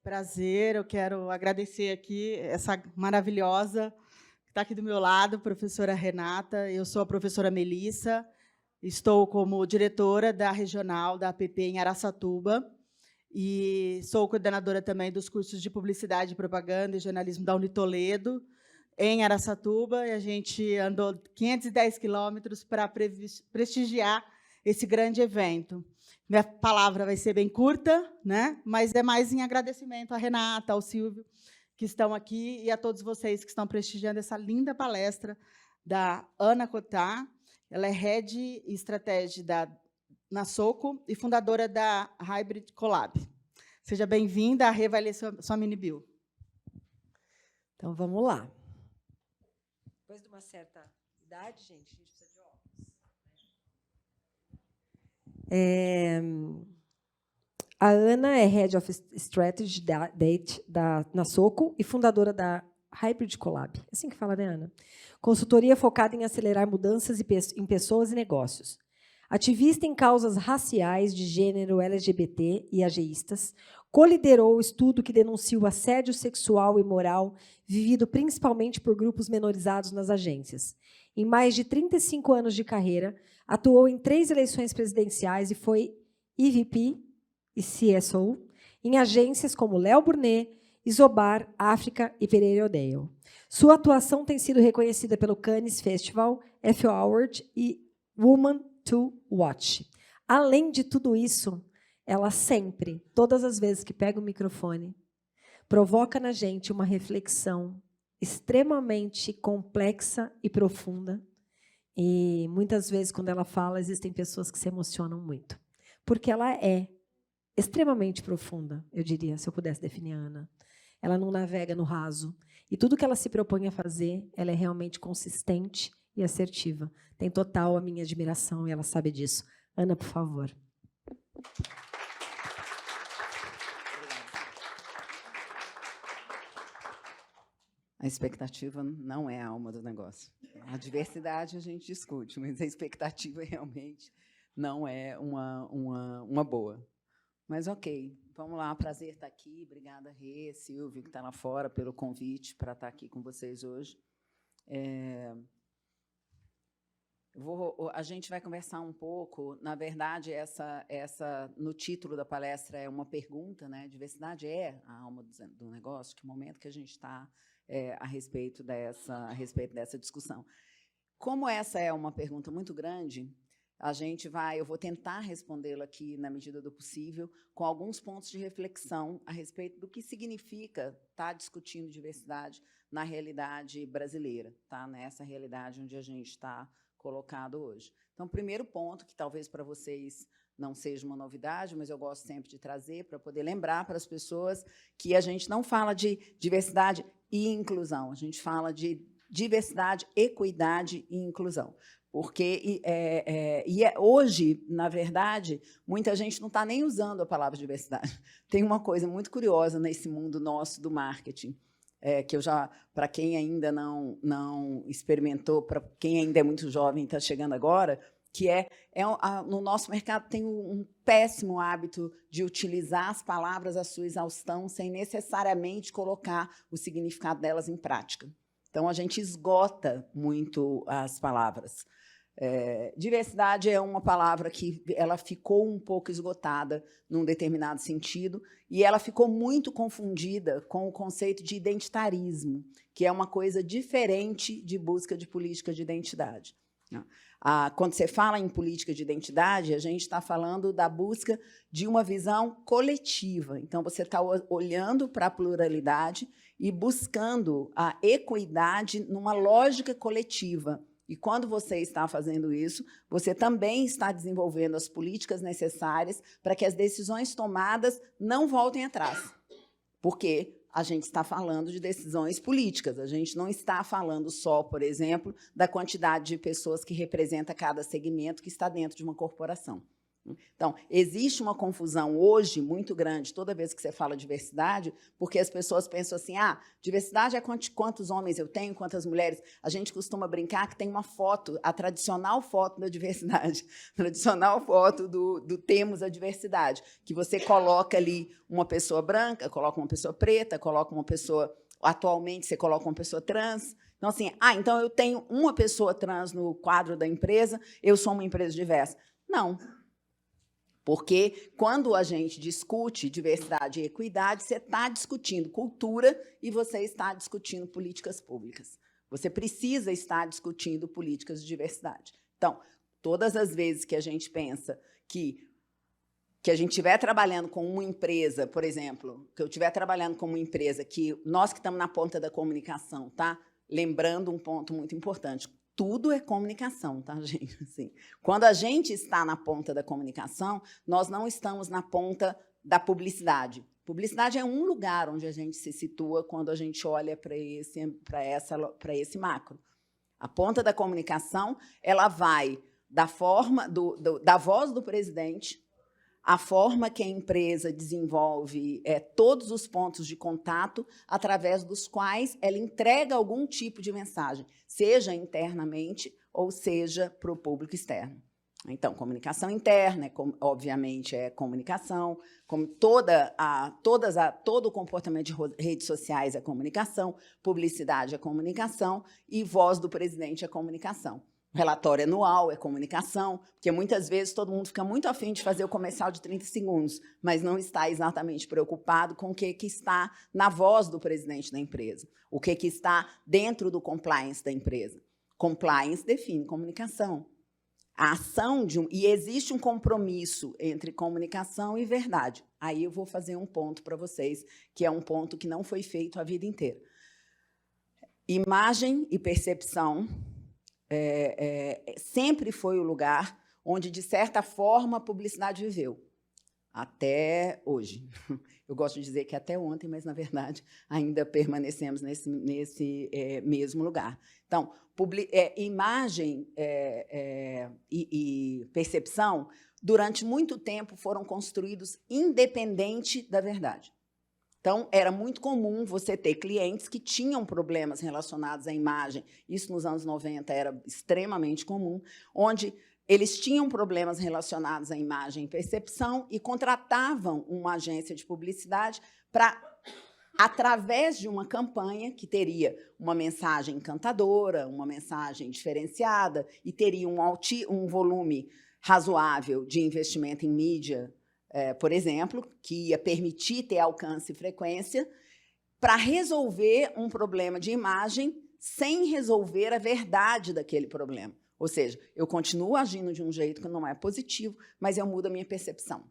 prazer. Eu quero agradecer aqui essa maravilhosa que está aqui do meu lado, professora Renata. Eu sou a professora Melissa, estou como diretora da regional da APP em Araçatuba e sou coordenadora também dos cursos de Publicidade, Propaganda e Jornalismo da Unitoledo, em Araçatuba, e a gente andou 510 quilômetros para prestigiar esse grande evento. Minha palavra vai ser bem curta, né? Mas é mais em agradecimento à Renata, ao Silvio, que estão aqui, e a todos vocês que estão prestigiando essa linda palestra da Ana Cotá. Ela é Head e Estratégia na Soco e fundadora da Hybrid Collab. Seja bem-vinda. A Rê vai ler sua mini-bio. Então, vamos lá. Depois de uma certa idade, gente, a gente precisa de óculos. A Ana é Head of Strategy na Soco e fundadora da Hybrid Collab. É assim que fala, né, Ana? Consultoria focada em acelerar mudanças em pessoas e negócios. Ativista em causas raciais, de gênero, LGBT e ageístas, coliderou o estudo que denuncia o assédio sexual e moral vivido principalmente por grupos menorizados nas agências. Em mais de 35 anos de carreira, atuou em 3 eleições presidenciais e foi EVP e CSO em agências como Léo Burnet, Isobar, África e Pereira O'Dell. Sua atuação tem sido reconhecida pelo Cannes Festival, F Award e Woman to Watch. Além de tudo isso, ela sempre, todas as vezes que pega o microfone, provoca na gente uma reflexão extremamente complexa e profunda. E, muitas vezes, quando ela fala, existem pessoas que se emocionam muito. Porque ela é extremamente profunda, eu diria, se eu pudesse definir a Ana. Ela não navega no raso. E tudo que ela se propõe a fazer, ela é realmente consistente e assertiva. Tem total a minha admiração e ela sabe disso. Ana, por favor. A expectativa não é a alma do negócio. A diversidade a gente discute, mas a expectativa realmente não é uma boa. Mas, ok, vamos lá, prazer estar aqui. Obrigada, Rê, Silvio, que está lá fora, pelo convite para estar aqui com vocês hoje. A gente vai conversar um pouco, na verdade, no título da palestra é uma pergunta, né? Diversidade é a alma do negócio, que momento que a gente está a respeito dessa discussão. Como essa é uma pergunta muito grande, eu vou tentar respondê-la aqui, na medida do possível, com alguns pontos de reflexão a respeito do que significa estar discutindo diversidade na realidade brasileira, tá? Nessa realidade onde a gente está colocado hoje. Então, o primeiro ponto, que talvez para vocês não seja uma novidade, mas eu gosto sempre de trazer para poder lembrar para as pessoas que a gente não fala de diversidade e inclusão, a gente fala de diversidade, equidade e inclusão. Porque hoje, na verdade, muita gente não está nem usando a palavra diversidade. Tem uma coisa muito curiosa nesse mundo nosso do marketing, que eu já, para quem ainda não experimentou, para quem ainda é muito jovem e está chegando agora, que no nosso mercado tem um péssimo hábito de utilizar as palavras à sua exaustão sem necessariamente colocar o significado delas em prática. Então, a gente esgota muito as palavras. Diversidade é uma palavra que ela ficou um pouco esgotada num determinado sentido e ela ficou muito confundida com o conceito de identitarismo, que é uma coisa diferente de busca de política de identidade. Quando você fala em política de identidade, a gente está falando da busca de uma visão coletiva. Então, você está olhando para a pluralidade e buscando a equidade numa lógica coletiva. E, quando você está fazendo isso, você também está desenvolvendo as políticas necessárias para que as decisões tomadas não voltem atrás. Porque a gente está falando de decisões políticas, a gente não está falando só, por exemplo, da quantidade de pessoas que representa cada segmento que está dentro de uma corporação. Então, existe uma confusão hoje muito grande, toda vez que você fala diversidade, porque as pessoas pensam assim, diversidade é quantos homens eu tenho, quantas mulheres. A gente costuma brincar que tem uma foto, a tradicional foto da diversidade, a tradicional foto do temos a diversidade, que você coloca ali uma pessoa branca, coloca uma pessoa preta, coloca uma pessoa, atualmente você coloca uma pessoa trans. Então, assim, então eu tenho uma pessoa trans no quadro da empresa, eu sou uma empresa diversa. Não. Porque, quando a gente discute diversidade e equidade, você está discutindo cultura e você está discutindo políticas públicas. Você precisa estar discutindo políticas de diversidade. Então, todas as vezes que a gente pensa que a gente estiver trabalhando com uma empresa, por exemplo, que eu estiver trabalhando com uma empresa que nós que estamos na ponta da comunicação, tá? Lembrando um ponto muito importante, tudo é comunicação, tá, gente? Assim, quando a gente está na ponta da comunicação, nós não estamos na ponta da publicidade. Publicidade é um lugar onde a gente se situa quando a gente olha para esse macro. A ponta da comunicação, ela vai da forma da voz do presidente, a forma que a empresa desenvolve todos os pontos de contato através dos quais ela entrega algum tipo de mensagem, seja internamente ou seja para o público externo. Então, comunicação interna, obviamente, é comunicação, como todo o comportamento de redes sociais é comunicação, publicidade é comunicação e voz do presidente é comunicação. Relatório anual é comunicação, porque muitas vezes todo mundo fica muito afim de fazer o comercial de 30 segundos, mas não está exatamente preocupado com o que está na voz do presidente da empresa, o que está dentro do compliance da empresa. Compliance define comunicação. A ação e existe um compromisso entre comunicação e verdade. Aí eu vou fazer um ponto para vocês, que é um ponto que não foi feito a vida inteira. Imagem e percepção sempre foi o lugar onde, de certa forma, a publicidade viveu. Até hoje. Eu gosto de dizer que até ontem, mas, na verdade, ainda permanecemos nesse mesmo lugar. Então, imagem e percepção, durante muito tempo, foram construídos independente da verdade. Então, era muito comum você ter clientes que tinham problemas relacionados à imagem. Isso, nos anos 90, era extremamente comum, onde eles tinham problemas relacionados à imagem e percepção e contratavam uma agência de publicidade para, através de uma campanha que teria uma mensagem encantadora, uma mensagem diferenciada e teria um volume razoável de investimento em mídia, por exemplo, que ia permitir ter alcance e frequência, para resolver um problema de imagem sem resolver a verdade daquele problema. Ou seja, eu continuo agindo de um jeito que não é positivo, mas eu mudo a minha percepção.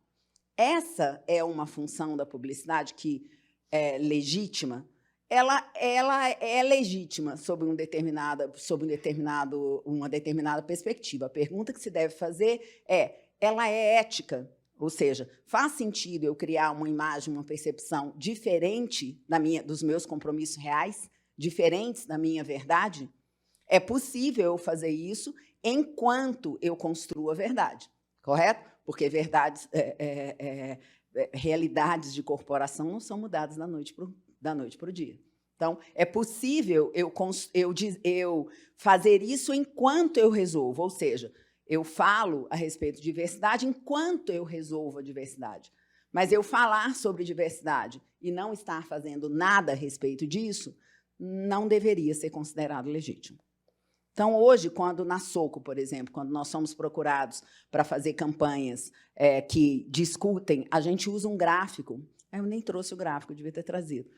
Essa é uma função da publicidade que é legítima. Ela é legítima sob uma determinada perspectiva. A pergunta que se deve fazer ela é ética? Ou seja, faz sentido eu criar uma imagem, uma percepção diferente dos meus compromissos reais, diferentes da minha verdade? É possível eu fazer isso enquanto eu construo a verdade, correto? Porque realidades de corporação não são mudadas da noite para o dia. Então, é possível eu fazer isso enquanto eu resolvo, ou seja, eu falo a respeito de diversidade enquanto eu resolvo a diversidade. Mas eu falar sobre diversidade e não estar fazendo nada a respeito disso não deveria ser considerado legítimo. Então, hoje, quando na Soco, por exemplo, quando nós somos procurados para fazer campanhas que discutem, a gente usa um gráfico. Eu nem trouxe o gráfico, eu devia ter trazido.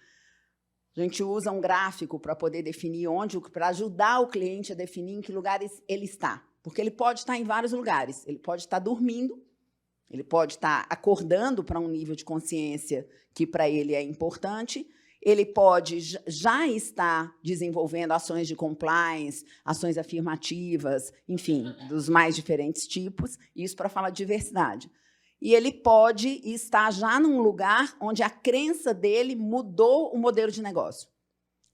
A gente usa um gráfico para poder definir para ajudar o cliente a definir em que lugares ele está. Porque ele pode estar em vários lugares. Ele pode estar dormindo, ele pode estar acordando para um nível de consciência que para ele é importante, ele pode já estar desenvolvendo ações de compliance, ações afirmativas, enfim, dos mais diferentes tipos, isso para falar de diversidade. E ele pode estar já num lugar onde a crença dele mudou o modelo de negócio.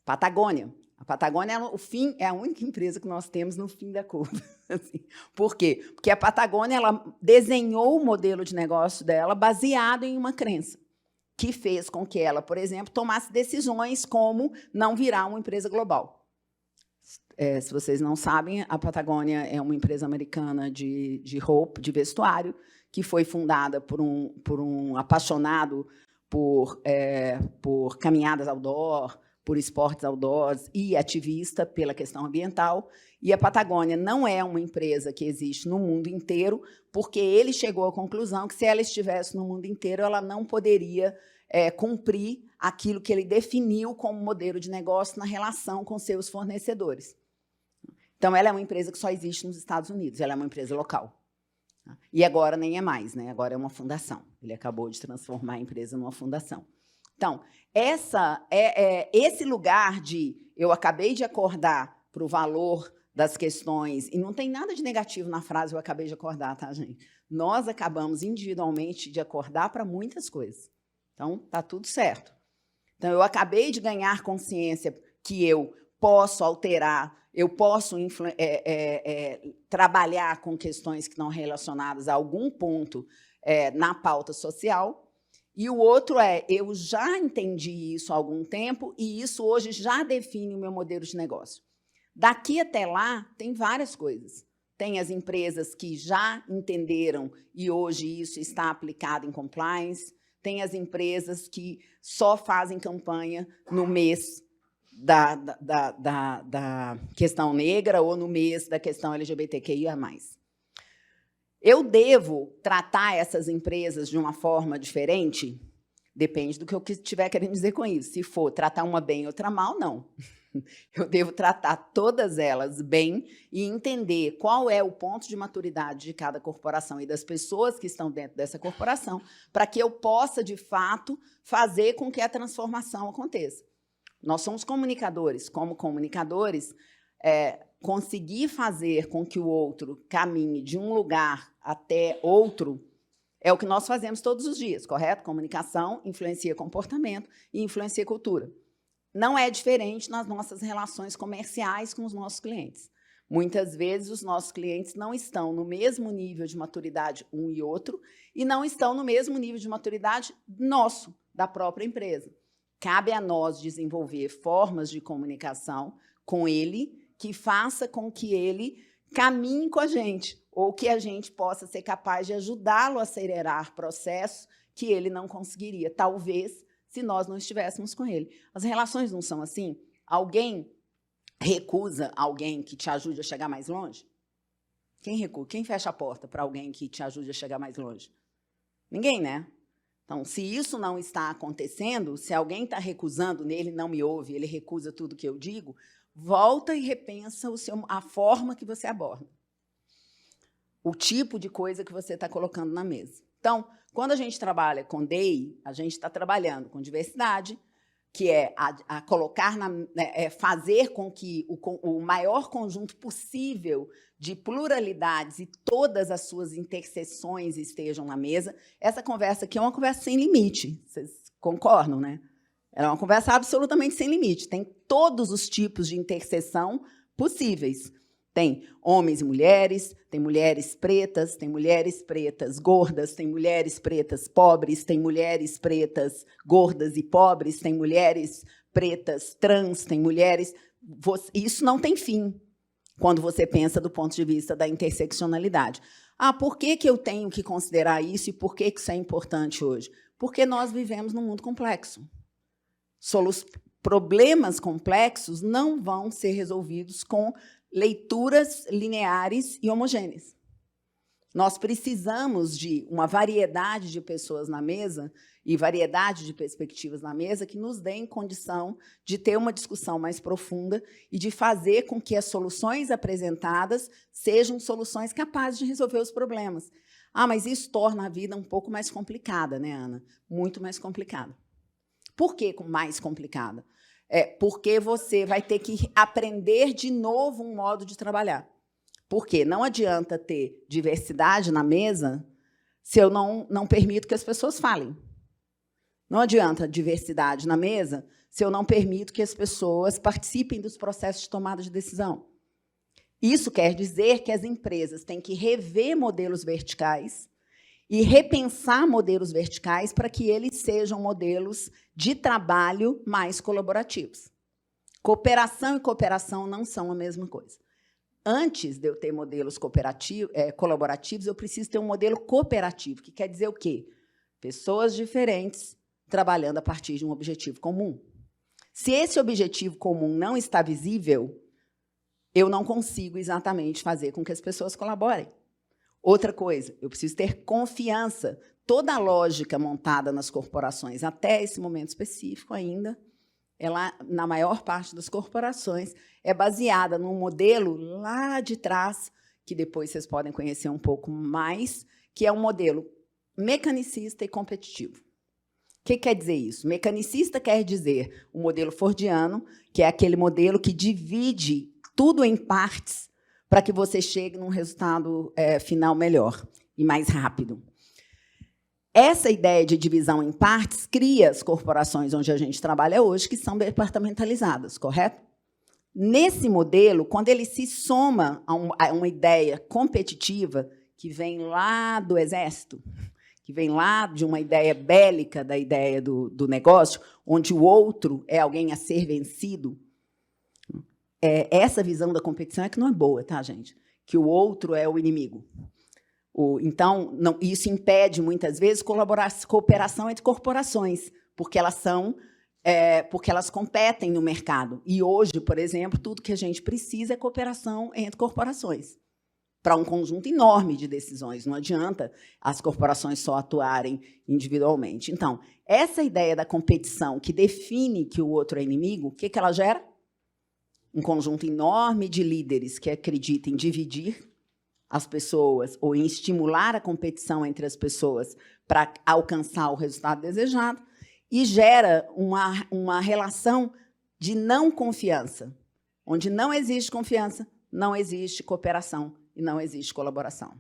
Patagônia. A Patagônia, o fim, é a única empresa que nós temos no fim da curva. Assim. Por quê? Porque a Patagônia ela desenhou o modelo de negócio dela baseado em uma crença, que fez com que ela, por exemplo, tomasse decisões como não virar uma empresa global. Se vocês não sabem, a Patagônia é uma empresa americana de roupa, de vestuário, que foi fundada por um apaixonado por caminhadas outdoor, por esportes outdoors e ativista pela questão ambiental. E a Patagônia não é uma empresa que existe no mundo inteiro, porque ele chegou à conclusão que, se ela estivesse no mundo inteiro, ela não poderia cumprir aquilo que ele definiu como modelo de negócio na relação com seus fornecedores. Então, ela é uma empresa que só existe nos Estados Unidos, ela é uma empresa local. E agora nem é mais, né? Agora é uma fundação. Ele acabou de transformar a empresa numa fundação. Então, esse lugar de eu acabei de acordar para o valor das questões, e não tem nada de negativo na frase eu acabei de acordar, tá, gente? Nós acabamos individualmente de acordar para muitas coisas. Então, está tudo certo. Então, eu acabei de ganhar consciência que eu posso alterar, eu posso trabalhar com questões que estão relacionadas a algum ponto na pauta social. E o outro eu já entendi isso há algum tempo e isso hoje já define o meu modelo de negócio. Daqui até lá, tem várias coisas. Tem as empresas que já entenderam e hoje isso está aplicado em compliance. Tem as empresas que só fazem campanha no mês da questão negra ou no mês da questão LGBTQIA+. Eu devo tratar essas empresas de uma forma diferente? Depende do que eu estiver querendo dizer com isso. Se for tratar uma bem e outra mal, não. Eu devo tratar todas elas bem e entender qual é o ponto de maturidade de cada corporação e das pessoas que estão dentro dessa corporação, para que eu possa, de fato, fazer com que a transformação aconteça. Nós somos comunicadores. Como comunicadores, conseguir fazer com que o outro caminhe de um lugar até outro é o que nós fazemos todos os dias, correto? Comunicação influencia comportamento e influencia cultura. Não é diferente nas nossas relações comerciais com os nossos clientes. Muitas vezes, os nossos clientes não estão no mesmo nível de maturidade um e outro e não estão no mesmo nível de maturidade nosso, da própria empresa. Cabe a nós desenvolver formas de comunicação com ele que faça com que ele caminhe com a gente ou que a gente possa ser capaz de ajudá-lo a acelerar processos que ele não conseguiria, talvez, se nós não estivéssemos com ele. As relações não são assim? Alguém recusa alguém que te ajude a chegar mais longe? Quem recusa? Quem fecha a porta para alguém que te ajude a chegar mais longe? Ninguém, né? Então, se isso não está acontecendo, se alguém está recusando, ele não me ouve, ele recusa tudo que eu digo, volta e repensa a forma que você aborda. O tipo de coisa que você está colocando na mesa. Então, quando a gente trabalha com DEI, a gente está trabalhando com diversidade, que é colocar fazer com que o maior conjunto possível de pluralidades e todas as suas interseções estejam na mesa. Essa conversa aqui é uma conversa sem limite. Vocês concordam, né? É uma conversa absolutamente sem limite. Tem todos os tipos de interseção possíveis. Tem homens e mulheres, tem mulheres pretas gordas, tem mulheres pretas pobres, tem mulheres pretas gordas e pobres, tem mulheres pretas trans, tem mulheres... Isso não tem fim quando você pensa do ponto de vista da interseccionalidade. Por que eu tenho que considerar isso e por que isso é importante hoje? Porque nós vivemos num mundo complexo. Problemas complexos não vão ser resolvidos com leituras lineares e homogêneas. Nós precisamos de uma variedade de pessoas na mesa e variedade de perspectivas na mesa que nos deem condição de ter uma discussão mais profunda e de fazer com que as soluções apresentadas sejam soluções capazes de resolver os problemas. Mas isso torna a vida um pouco mais complicada, né, Ana? Muito mais complicada. Por que mais complicada? Porque você vai ter que aprender de novo um modo de trabalhar. Porque não adianta ter diversidade na mesa se eu não permito que as pessoas falem. Não adianta diversidade na mesa se eu não permito que as pessoas participem dos processos de tomada de decisão. Isso quer dizer que as empresas têm que rever modelos verticais e repensar modelos verticais para que eles sejam modelos de trabalho mais colaborativos. Cooperação e cooperação não são a mesma coisa. Antes de eu ter modelos colaborativos, eu preciso ter um modelo cooperativo, que quer dizer o quê? Pessoas diferentes trabalhando a partir de um objetivo comum. Se esse objetivo comum não está visível, eu não consigo exatamente fazer com que as pessoas colaborem. Outra coisa, eu preciso ter confiança. Toda a lógica montada nas corporações, até esse momento específico ainda, ela, na maior parte das corporações, é baseada num modelo lá de trás, que depois vocês podem conhecer um pouco mais, que é um modelo mecanicista e competitivo. O que quer dizer isso? Mecanicista quer dizer o modelo fordiano, que é aquele modelo que divide tudo em partes para que você chegue num resultado final melhor e mais rápido. Essa ideia de divisão em partes cria as corporações onde a gente trabalha hoje, que são departamentalizadas, correto? Nesse modelo, quando ele se soma a uma ideia competitiva que vem lá do exército, que vem lá de uma ideia bélica, da ideia do negócio, onde o outro é alguém a ser vencido, essa visão da competição é que não é boa, tá, gente? Que o outro é o inimigo. Então, isso impede, muitas vezes, cooperação entre corporações, porque elas competem no mercado. E hoje, por exemplo, tudo que a gente precisa é cooperação entre corporações, para um conjunto enorme de decisões. Não adianta as corporações só atuarem individualmente. Então, essa ideia da competição que define que o outro é inimigo, o que ela gera? Um conjunto enorme de líderes que acreditam em dividir as pessoas ou em estimular a competição entre as pessoas para alcançar o resultado desejado e gera uma relação de não confiança. Onde não existe confiança, não existe cooperação e não existe colaboração.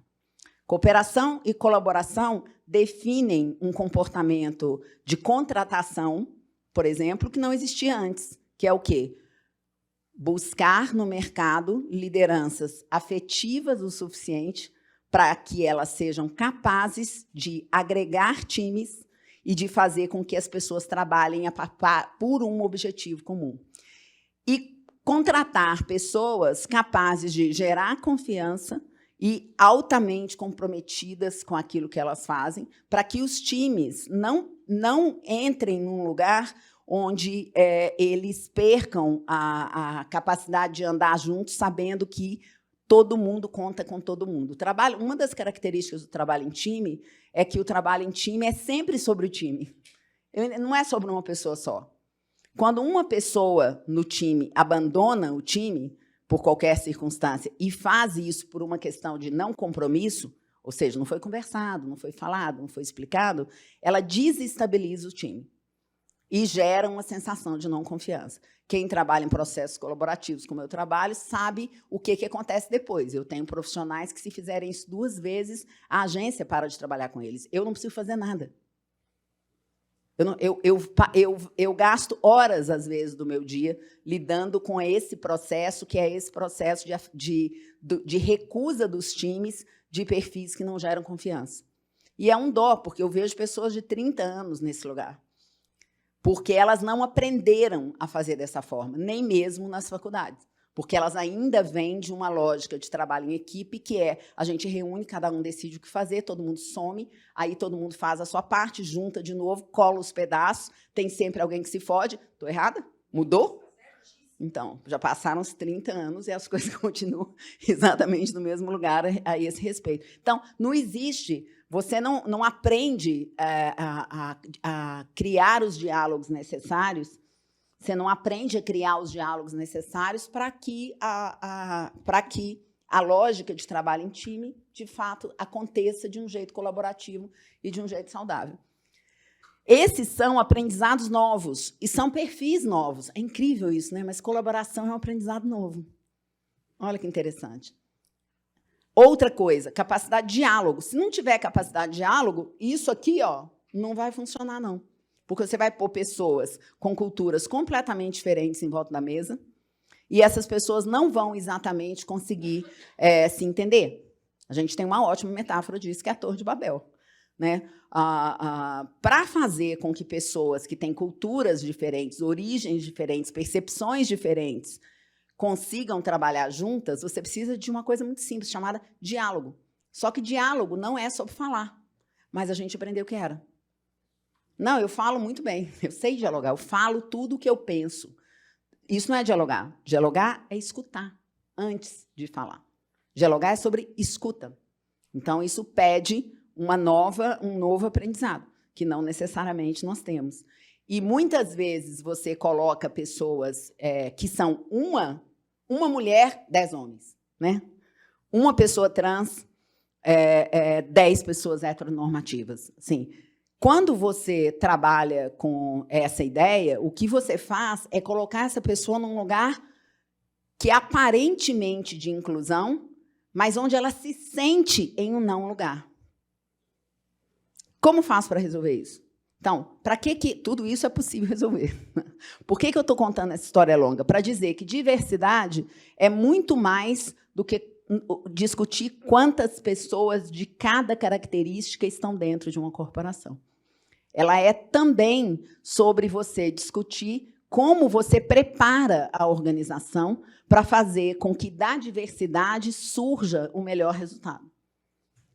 Cooperação e colaboração definem um comportamento de contratação, por exemplo, que não existia antes, que é o quê? Buscar no mercado lideranças afetivas o suficiente para que elas sejam capazes de agregar times e de fazer com que as pessoas trabalhem por um objetivo comum. E contratar pessoas capazes de gerar confiança e altamente comprometidas com aquilo que elas fazem, para que os times não entrem num lugar onde eles percam a capacidade de andar juntos, sabendo que todo mundo conta com todo mundo. Uma das características do trabalho em time é que o trabalho em time é sempre sobre o time. Não é sobre uma pessoa só. Quando uma pessoa no time abandona o time, por qualquer circunstância, e faz isso por uma questão de não compromisso, ou seja, não foi conversado, não foi falado, não foi explicado, ela desestabiliza o time e gera uma sensação de não confiança. Quem trabalha em processos colaborativos, como eu trabalho, sabe o que acontece depois. Eu tenho profissionais que, se fizerem isso 2 vezes, a agência para de trabalhar com eles. Eu não preciso fazer nada. Eu gasto horas, às vezes, do meu dia lidando com esse processo, que é esse processo de recusa dos times de perfis que não geram confiança. E é um dó, porque eu vejo pessoas de 30 anos nesse lugar, porque elas não aprenderam a fazer dessa forma, nem mesmo nas faculdades, porque elas ainda vêm de uma lógica de trabalho em equipe, que é a gente reúne, cada um decide o que fazer, todo mundo some, aí todo mundo faz a sua parte, junta de novo, cola os pedaços, tem sempre alguém que se fode. Estou errada? Mudou? Então, já passaram uns 30 anos e as coisas continuam exatamente no mesmo lugar a esse respeito. Então, não existe... Você não aprende a criar os diálogos necessários, você não aprende a criar os diálogos necessários para que a lógica de trabalho em time, de fato, aconteça de um jeito colaborativo e de um jeito saudável. Esses são aprendizados novos e são perfis novos. É incrível isso, né? Mas colaboração é um aprendizado novo. Olha que interessante. Outra coisa, capacidade de diálogo. Se não tiver capacidade de diálogo, isso aqui não vai funcionar, não. Porque você vai pôr pessoas com culturas completamente diferentes em volta da mesa, e essas pessoas não vão exatamente conseguir se entender. A gente tem uma ótima metáfora disso, que é a Torre de Babel, né? Para fazer com que pessoas que têm culturas diferentes, origens diferentes, percepções diferentes, consigam trabalhar juntas, você precisa de uma coisa muito simples, chamada diálogo. Só que diálogo não é sobre falar, mas a gente aprendeu o que era. Não, eu falo muito bem, eu sei dialogar, eu falo tudo o que eu penso. Isso não é dialogar. Dialogar é escutar antes de falar. Dialogar é sobre escuta. Então, isso pede um novo aprendizado, que não necessariamente nós temos. E, muitas vezes, você coloca pessoas que são uma mulher, 10 homens. Né? Uma pessoa trans, 10 pessoas heteronormativas. Assim, quando você trabalha com essa ideia, o que você faz é colocar essa pessoa num lugar que é aparentemente de inclusão, mas onde ela se sente em um não lugar. Como faço para resolver isso? Então, para que tudo isso é possível resolver? Por que eu estou contando essa história longa? Para dizer que diversidade é muito mais do que discutir quantas pessoas de cada característica estão dentro de uma corporação. Ela é também sobre você discutir como você prepara a organização para fazer com que da diversidade surja o melhor resultado.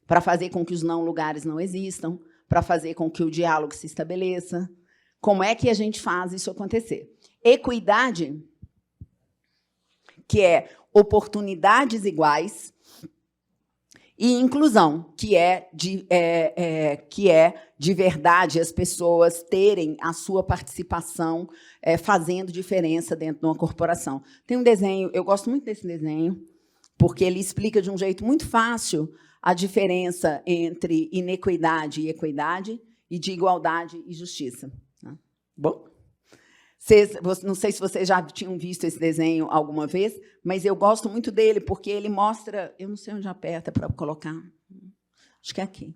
Para fazer com que os não lugares não existam, para fazer com que o diálogo se estabeleça. Como é que a gente faz isso acontecer? Equidade, que é oportunidades iguais, e inclusão, que é de verdade as pessoas terem a sua participação fazendo diferença dentro de uma corporação. Tem um desenho, eu gosto muito desse desenho, porque ele explica de um jeito muito fácil a diferença entre inequidade e equidade, e de igualdade e justiça. Bom, não sei se vocês já tinham visto esse desenho alguma vez, mas eu gosto muito dele, porque ele mostra... Eu não sei onde aperta para colocar. Acho que é aqui.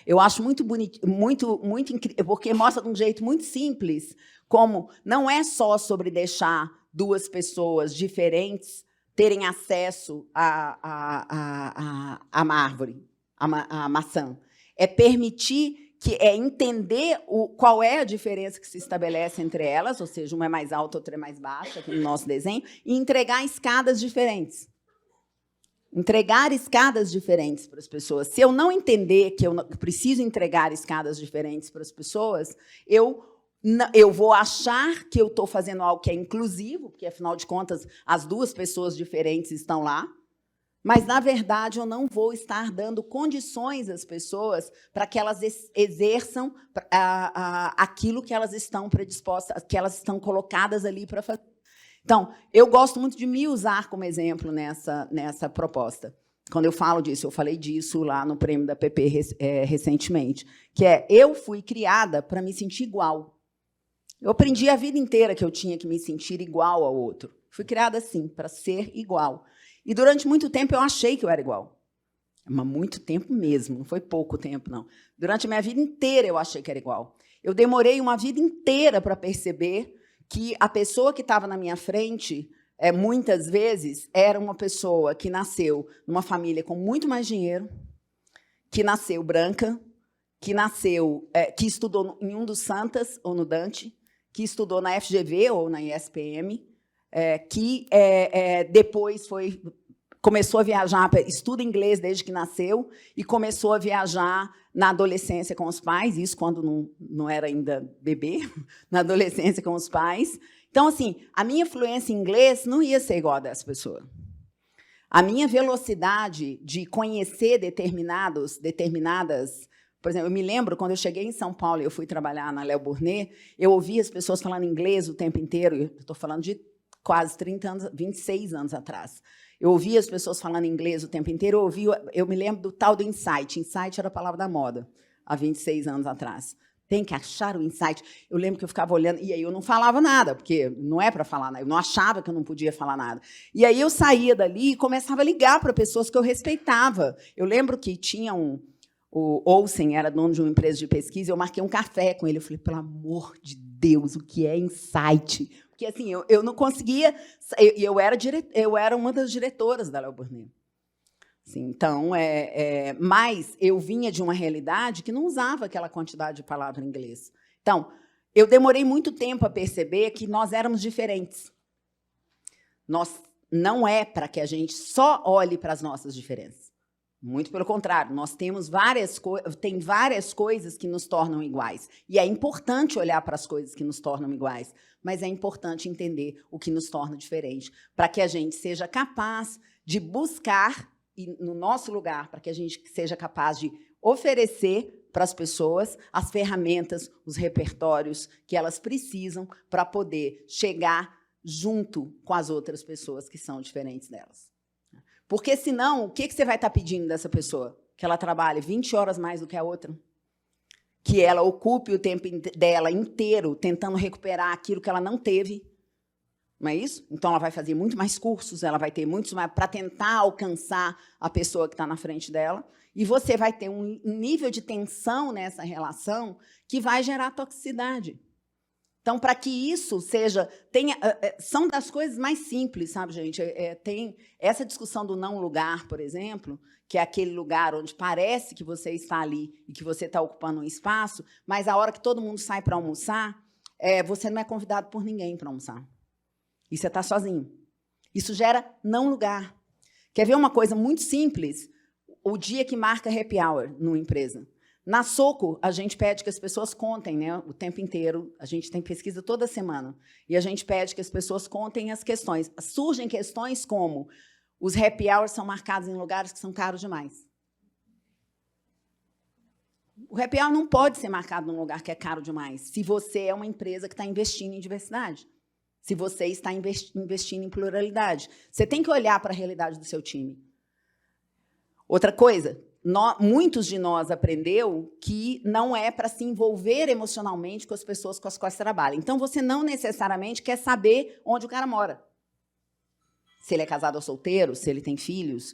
Eu acho muito bonito, muito incrível, porque mostra de um jeito muito simples como não é só sobre deixar duas pessoas diferentes terem acesso à árvore, à maçã. É permitir entender qual é a diferença que se estabelece entre elas, ou seja, uma é mais alta, outra é mais baixa, aqui no nosso desenho, e entregar escadas diferentes. Entregar escadas diferentes para as pessoas. Se eu não entender que eu preciso entregar escadas diferentes para as pessoas, eu vou achar que eu estou fazendo algo que é inclusivo, porque, afinal de contas, as duas pessoas diferentes estão lá, mas, na verdade, eu não vou estar dando condições às pessoas para que elas exerçam aquilo que elas estão predispostas, que elas estão colocadas ali para fazer. Então, eu gosto muito de me usar como exemplo nessa proposta. Quando eu falo disso, eu falei disso lá no prêmio da PP recentemente, que eu fui criada para me sentir igual. Eu aprendi a vida inteira que eu tinha que me sentir igual ao outro. Fui criada assim, para ser igual. E, durante muito tempo, eu achei que eu era igual. Mas muito tempo mesmo, não foi pouco tempo, não. Durante a minha vida inteira, eu achei que era igual. Eu demorei uma vida inteira para perceber que a pessoa que estava na minha frente, muitas vezes, era uma pessoa que nasceu numa família com muito mais dinheiro, que nasceu branca, que estudou em um dos Santas, ou no Dante, que estudou na FGV ou na ISPM, que depois começou a viajar, estuda inglês desde que nasceu, e começou a viajar na adolescência com os pais, isso quando não era ainda bebê, na adolescência com os pais. Então, assim, a minha fluência em inglês não ia ser igual a dessa pessoa. A minha velocidade de conhecer determinadas... Por exemplo, eu me lembro, quando eu cheguei em São Paulo e eu fui trabalhar na Léo Burnet, eu ouvia as pessoas falando inglês o tempo inteiro, eu estou falando de quase 30 anos, 26 anos atrás. Eu ouvia as pessoas falando inglês o tempo inteiro, eu me lembro do tal do insight. Insight era a palavra da moda, há 26 anos atrás. Tem que achar o insight. Eu lembro que eu ficava olhando, e aí eu não falava nada, porque não é para falar nada, eu não achava que eu não podia falar nada. E aí eu saía dali e começava a ligar para pessoas que eu respeitava. Eu lembro que tinha o Olsen era dono de uma empresa de pesquisa, eu marquei um café com ele. Eu falei, pelo amor de Deus, o que é insight? Porque assim, eu não conseguia... Eu era uma das diretoras da Léo Burnet. Assim, então, mas eu vinha de uma realidade que não usava aquela quantidade de palavra em inglês. Então, eu demorei muito tempo a perceber que nós éramos diferentes. Não é para que a gente só olhe para as nossas diferenças. Muito pelo contrário, nós temos várias coisas que nos tornam iguais. E é importante olhar para as coisas que nos tornam iguais, mas é importante entender o que nos torna diferente, para que a gente seja capaz de buscar, e no nosso lugar, para que a gente seja capaz de oferecer para as pessoas as ferramentas, os repertórios que elas precisam para poder chegar junto com as outras pessoas que são diferentes delas. Porque, senão, o que você vai estar pedindo dessa pessoa? Que ela trabalhe 20 horas mais do que a outra? Que ela ocupe o tempo dela inteiro tentando recuperar aquilo que ela não teve? Não é isso? Então, ela vai fazer muito mais cursos, ela vai ter muitos mais para tentar alcançar a pessoa que está na frente dela, e você vai ter um nível de tensão nessa relação que vai gerar toxicidade. Então, para que isso são das coisas mais simples, sabe, gente? Tem essa discussão do não lugar, por exemplo, que é aquele lugar onde parece que você está ali e que você está ocupando um espaço, mas a hora que todo mundo sai para almoçar, você não é convidado por ninguém para almoçar. E você está sozinho. Isso gera não lugar. Quer ver uma coisa muito simples? O dia que marca happy hour numa empresa. Na Soco, a gente pede que as pessoas contem, né, o tempo inteiro. A gente tem pesquisa toda semana. E a gente pede que as pessoas contem as questões. Surgem questões como os happy hours são marcados em lugares que são caros demais. O happy hour não pode ser marcado num lugar que é caro demais, se você é uma empresa que está investindo em diversidade, se você está investindo em pluralidade. Você tem que olhar para a realidade do seu time. Outra coisa, muitos de nós aprendeu que não é para se envolver emocionalmente com as pessoas com as quais trabalha. Então, você não necessariamente quer saber onde o cara mora. Se ele é casado ou solteiro, se ele tem filhos,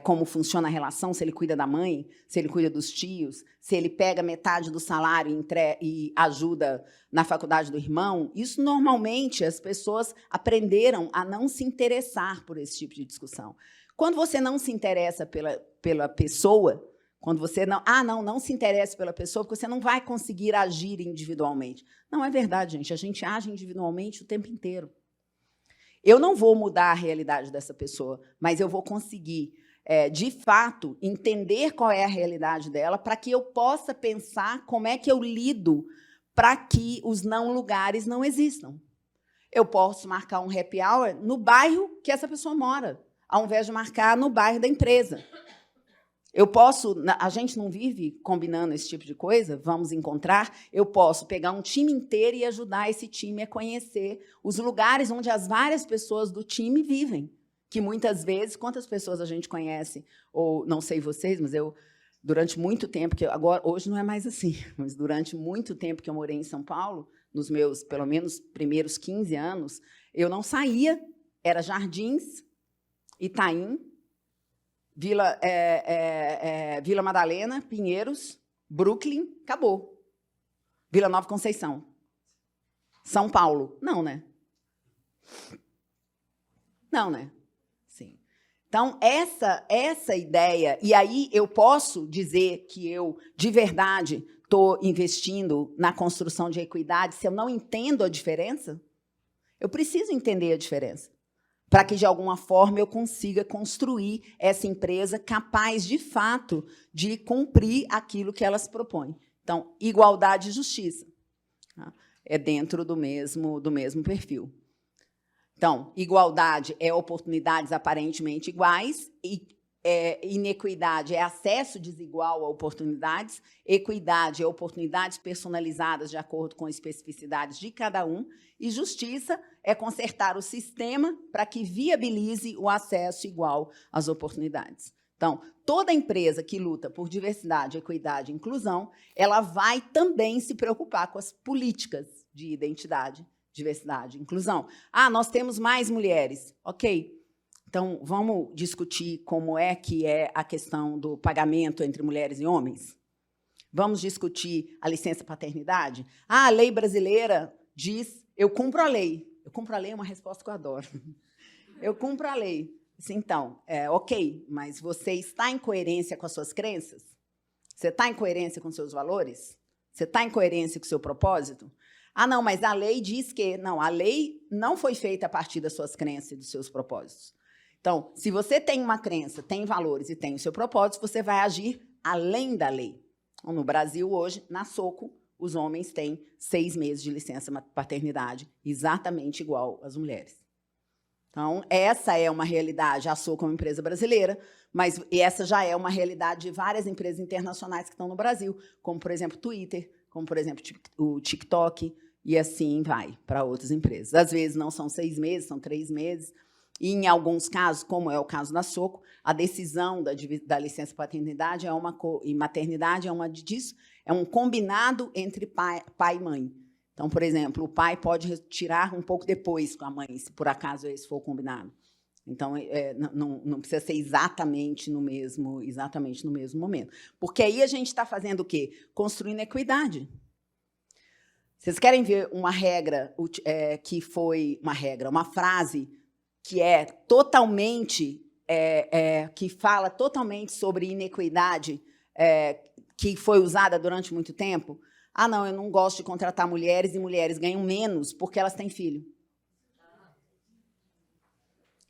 como funciona a relação, se ele cuida da mãe, se ele cuida dos tios, se ele pega metade do salário e ajuda na faculdade do irmão. Isso, normalmente, as pessoas aprenderam a não se interessar por esse tipo de discussão. Quando você não se interessa pela pessoa, quando você não se interessa pela pessoa, porque você não vai conseguir agir individualmente. Não é verdade, gente. A gente age individualmente o tempo inteiro. Eu não vou mudar a realidade dessa pessoa, mas eu vou conseguir, de fato, entender qual é a realidade dela para que eu possa pensar como é que eu lido para que os não lugares não existam. Eu posso marcar um happy hour no bairro que essa pessoa mora, ao invés de marcar no bairro da empresa. A gente não vive combinando esse tipo de coisa, vamos encontrar, eu posso pegar um time inteiro e ajudar esse time a conhecer os lugares onde as várias pessoas do time vivem, que muitas vezes, quantas pessoas a gente conhece, ou não sei vocês, mas eu, durante muito tempo, hoje não é mais assim, mas durante muito tempo que eu morei em São Paulo, nos meus, pelo menos, primeiros 15 anos, eu não saía, era Jardins, Itaim, Vila Madalena, Pinheiros, Brooklyn, acabou. Vila Nova Conceição. São Paulo. Não, né? Não, né? Sim. Então, essa ideia... E aí eu posso dizer que eu, de verdade, estou investindo na construção de equidade se eu não entendo a diferença? Eu preciso entender a diferença, para que, de alguma forma, eu consiga construir essa empresa capaz, de fato, de cumprir aquilo que ela se propõe. Então, igualdade e justiça. É dentro do mesmo perfil. Então, igualdade é oportunidades aparentemente iguais, e inequidade é acesso desigual a oportunidades, equidade é oportunidades personalizadas de acordo com especificidades de cada um, e justiça é consertar o sistema para que viabilize o acesso igual às oportunidades. Então, toda empresa que luta por diversidade, equidade e inclusão, ela vai também se preocupar com as políticas de identidade, diversidade e inclusão. Nós temos mais mulheres. Ok. Então, vamos discutir como é que é a questão do pagamento entre mulheres e homens? Vamos discutir a licença paternidade? Ah, a lei brasileira diz, eu cumpro a lei. Eu cumpro a lei é uma resposta que eu adoro. Eu cumpro a lei. Então, ok, mas você está em coerência com as suas crenças? Você está em coerência com seus valores? Você está em coerência com o seu propósito? Ah, não, mas a lei diz que... Não, a lei não foi feita a partir das suas crenças e dos seus propósitos. Então, se você tem uma crença, tem valores e tem o seu propósito, você vai agir além da lei. No Brasil, hoje, na Soco, os homens têm 6 meses de licença paternidade, exatamente igual às mulheres. Então, essa é uma realidade, a Soco é uma empresa brasileira, mas essa já é uma realidade de várias empresas internacionais que estão no Brasil, como, por exemplo, o Twitter, como, por exemplo, o TikTok, e assim vai para outras empresas. Às vezes não são 6 meses, são 3 meses, e em alguns casos, como é o caso da Soco, a decisão da licença paternidade e maternidade é um combinado entre pai e mãe. Então, por exemplo, o pai pode retirar um pouco depois com a mãe, se por acaso esse for combinado. Então, não precisa ser exatamente no mesmo momento. Porque aí a gente está fazendo o quê? Construindo equidade. Vocês querem ver uma regra que foi uma frase que é totalmente, que fala totalmente sobre inequidade, que foi usada durante muito tempo? Ah, não, eu não gosto de contratar mulheres e mulheres ganham menos porque elas têm filho.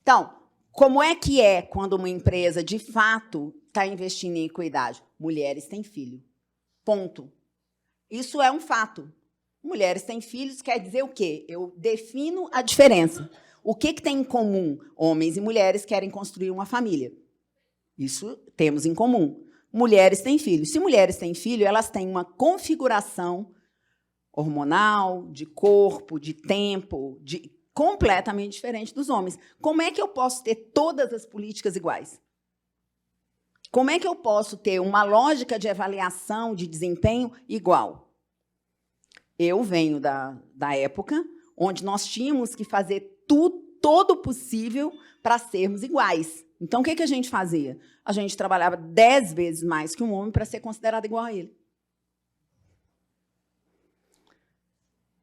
Então, como é que quando uma empresa, de fato, está investindo em equidade? Mulheres têm filho. Ponto. Isso é um fato. Mulheres têm filhos quer dizer o quê? Eu defino a diferença. O que tem em comum? Homens e mulheres querem construir uma família. Isso temos em comum. Mulheres têm filhos. Se mulheres têm filho, elas têm uma configuração hormonal, de corpo, de tempo, completamente diferente dos homens. Como é que eu posso ter todas as políticas iguais? Como é que eu posso ter uma lógica de avaliação de desempenho igual? Eu venho da época onde nós tínhamos que fazer todo o possível para sermos iguais. Então, o que a gente fazia? A gente trabalhava 10 vezes mais que um homem para ser considerado igual a ele.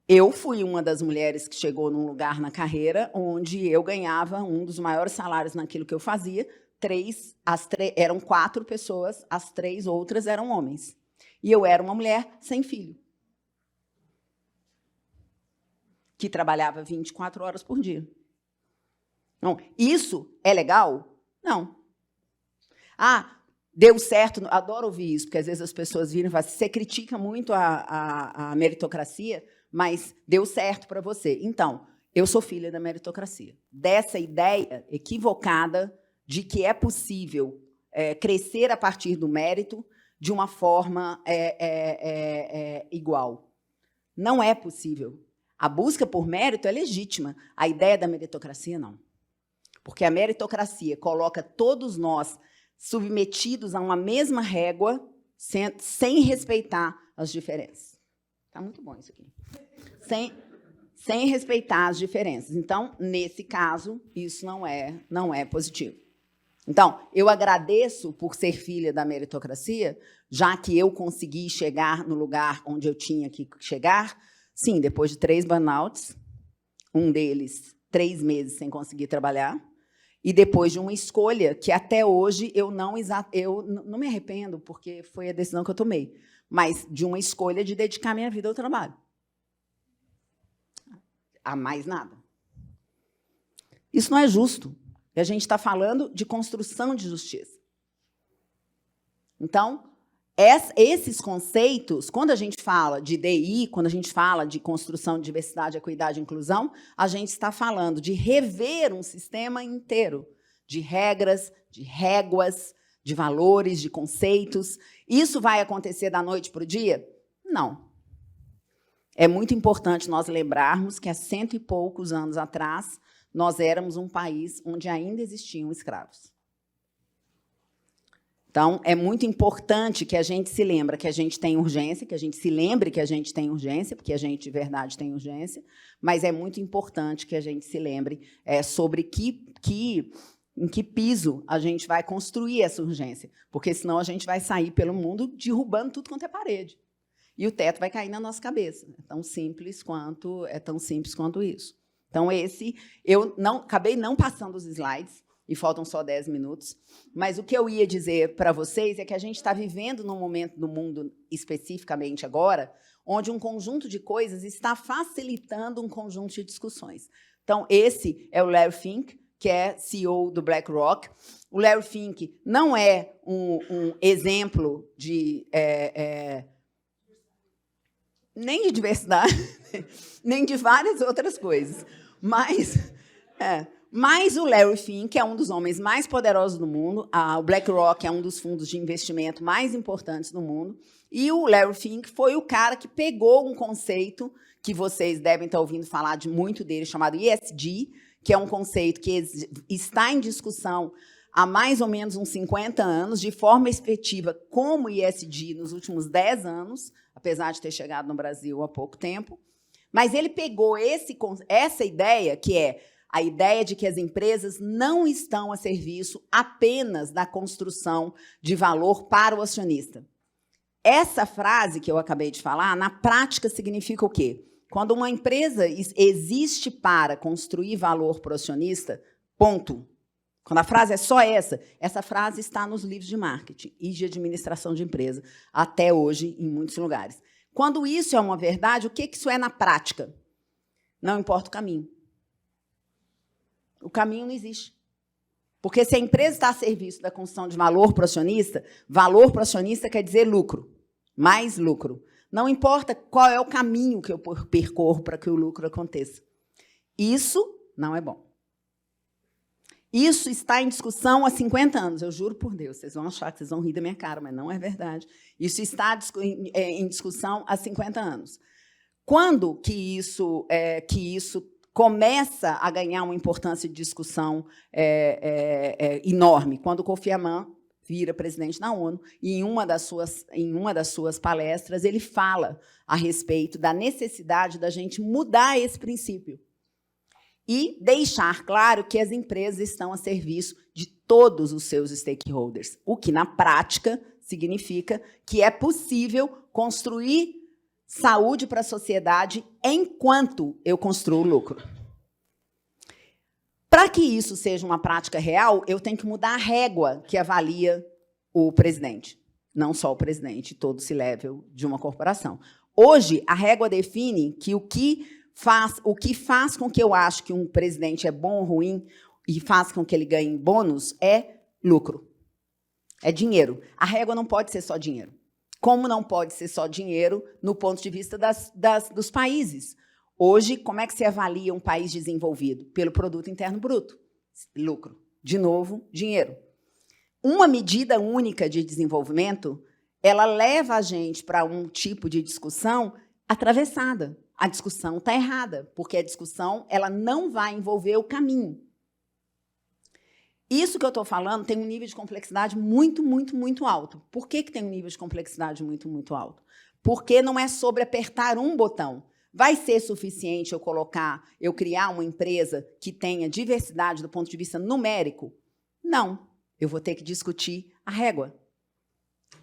Eu fui uma das mulheres que chegou num lugar na carreira onde eu ganhava um dos maiores salários naquilo que eu fazia. Eram 4 pessoas, as 3 outras eram homens. E eu era uma mulher sem filho, que trabalhava 24 horas por dia. Não, isso é legal? Não. Ah, deu certo, adoro ouvir isso, porque às vezes as pessoas viram e falam, você critica muito a meritocracia, mas deu certo para você. Então, eu sou filha da meritocracia. Dessa ideia equivocada de que é possível crescer a partir do mérito de uma forma igual. Não é possível. A busca por mérito é legítima. A ideia da meritocracia, não. Porque a meritocracia coloca todos nós submetidos a uma mesma régua, sem respeitar as diferenças. Está muito bom isso aqui. Sem respeitar as diferenças. Então, nesse caso, isso não é positivo. Então, eu agradeço por ser filha da meritocracia, já que eu consegui chegar no lugar onde eu tinha que chegar. Sim, depois de 3 burnouts, um deles 3 meses sem conseguir trabalhar, e depois de uma escolha que até hoje eu não me arrependo, porque foi a decisão que eu tomei, mas de uma escolha de dedicar minha vida ao trabalho. A mais nada. Isso não é justo. A gente está falando de construção de justiça. Então, esses conceitos, quando a gente fala de DI, quando a gente fala de construção de diversidade, equidade e inclusão, a gente está falando de rever um sistema inteiro de regras, de réguas, de valores, de conceitos. Isso vai acontecer da noite para o dia? Não. É muito importante nós lembrarmos que há 100 e poucos anos atrás, nós éramos um país onde ainda existiam escravos. Então, é muito importante que a gente se lembre que a gente tem urgência, que a gente se lembre que a gente tem urgência, porque a gente, de verdade, tem urgência, mas é muito importante que a gente se lembre sobre que em que piso a gente vai construir essa urgência, porque senão a gente vai sair pelo mundo derrubando tudo quanto é parede. E o teto vai cair na nossa cabeça. É tão simples quanto isso. Então, acabei não passando os slides, e faltam só 10 minutos, mas o que eu ia dizer para vocês é que a gente está vivendo num momento do mundo, especificamente agora, onde um conjunto de coisas está facilitando um conjunto de discussões. Então, esse é o Larry Fink, que é CEO do BlackRock. O Larry Fink não é um exemplo de... nem de diversidade, nem de várias outras coisas. Mas o Larry Fink é um dos homens mais poderosos do mundo. O BlackRock é um dos fundos de investimento mais importantes do mundo. E o Larry Fink foi o cara que pegou um conceito que vocês devem estar ouvindo falar muito dele, chamado ESG, que é um conceito que está em discussão há mais ou menos uns 50 anos, de forma efetiva, como ESG nos últimos 10 anos, apesar de ter chegado no Brasil há pouco tempo. Mas ele pegou essa ideia, que é a ideia de que as empresas não estão a serviço apenas da construção de valor para o acionista. Essa frase que eu acabei de falar, na prática, significa o quê? Quando uma empresa existe para construir valor para o acionista, ponto. Quando a frase é só essa frase está nos livros de marketing e de administração de empresa, até hoje, em muitos lugares. Quando isso é uma verdade, o que isso é na prática? Não importa o caminho. O caminho não existe. Porque se a empresa está a serviço da construção de valor para o acionista quer dizer lucro, mais lucro. Não importa qual é o caminho que eu percorro para que o lucro aconteça. Isso não é bom. Isso está em discussão há 50 anos, eu juro por Deus. Vocês vão achar que vocês vão rir da minha cara, mas não é verdade. Isso está em discussão há 50 anos. Quando que isso começa a ganhar uma importância de discussão enorme? Quando o Kofi Annan vira presidente da ONU, e em uma das suas palestras, ele fala a respeito da necessidade da gente mudar esse princípio e deixar claro que as empresas estão a serviço de todos os seus stakeholders, o que, na prática, significa que é possível construir saúde para a sociedade enquanto eu construo lucro. Para que isso seja uma prática real, eu tenho que mudar a régua que avalia o presidente. Não só o presidente, todo C-level de uma corporação. Hoje, a régua define que o que faz com que eu acho que um presidente é bom ou ruim e faz com que ele ganhe bônus é lucro. É dinheiro. A régua não pode ser só dinheiro. Como não pode ser só dinheiro no ponto de vista dos países. Hoje, como é que se avalia um país desenvolvido? Pelo produto interno bruto. Lucro. De novo, dinheiro. Uma medida única de desenvolvimento, ela leva a gente para um tipo de discussão atravessada. A discussão está errada, porque a discussão ela não vai envolver o caminho. Isso que eu estou falando tem um nível de complexidade muito, muito, muito alto. Por que tem um nível de complexidade muito, muito alto? Porque não é sobre apertar um botão. Vai ser suficiente eu criar uma empresa que tenha diversidade do ponto de vista numérico? Não. Eu vou ter que discutir a régua.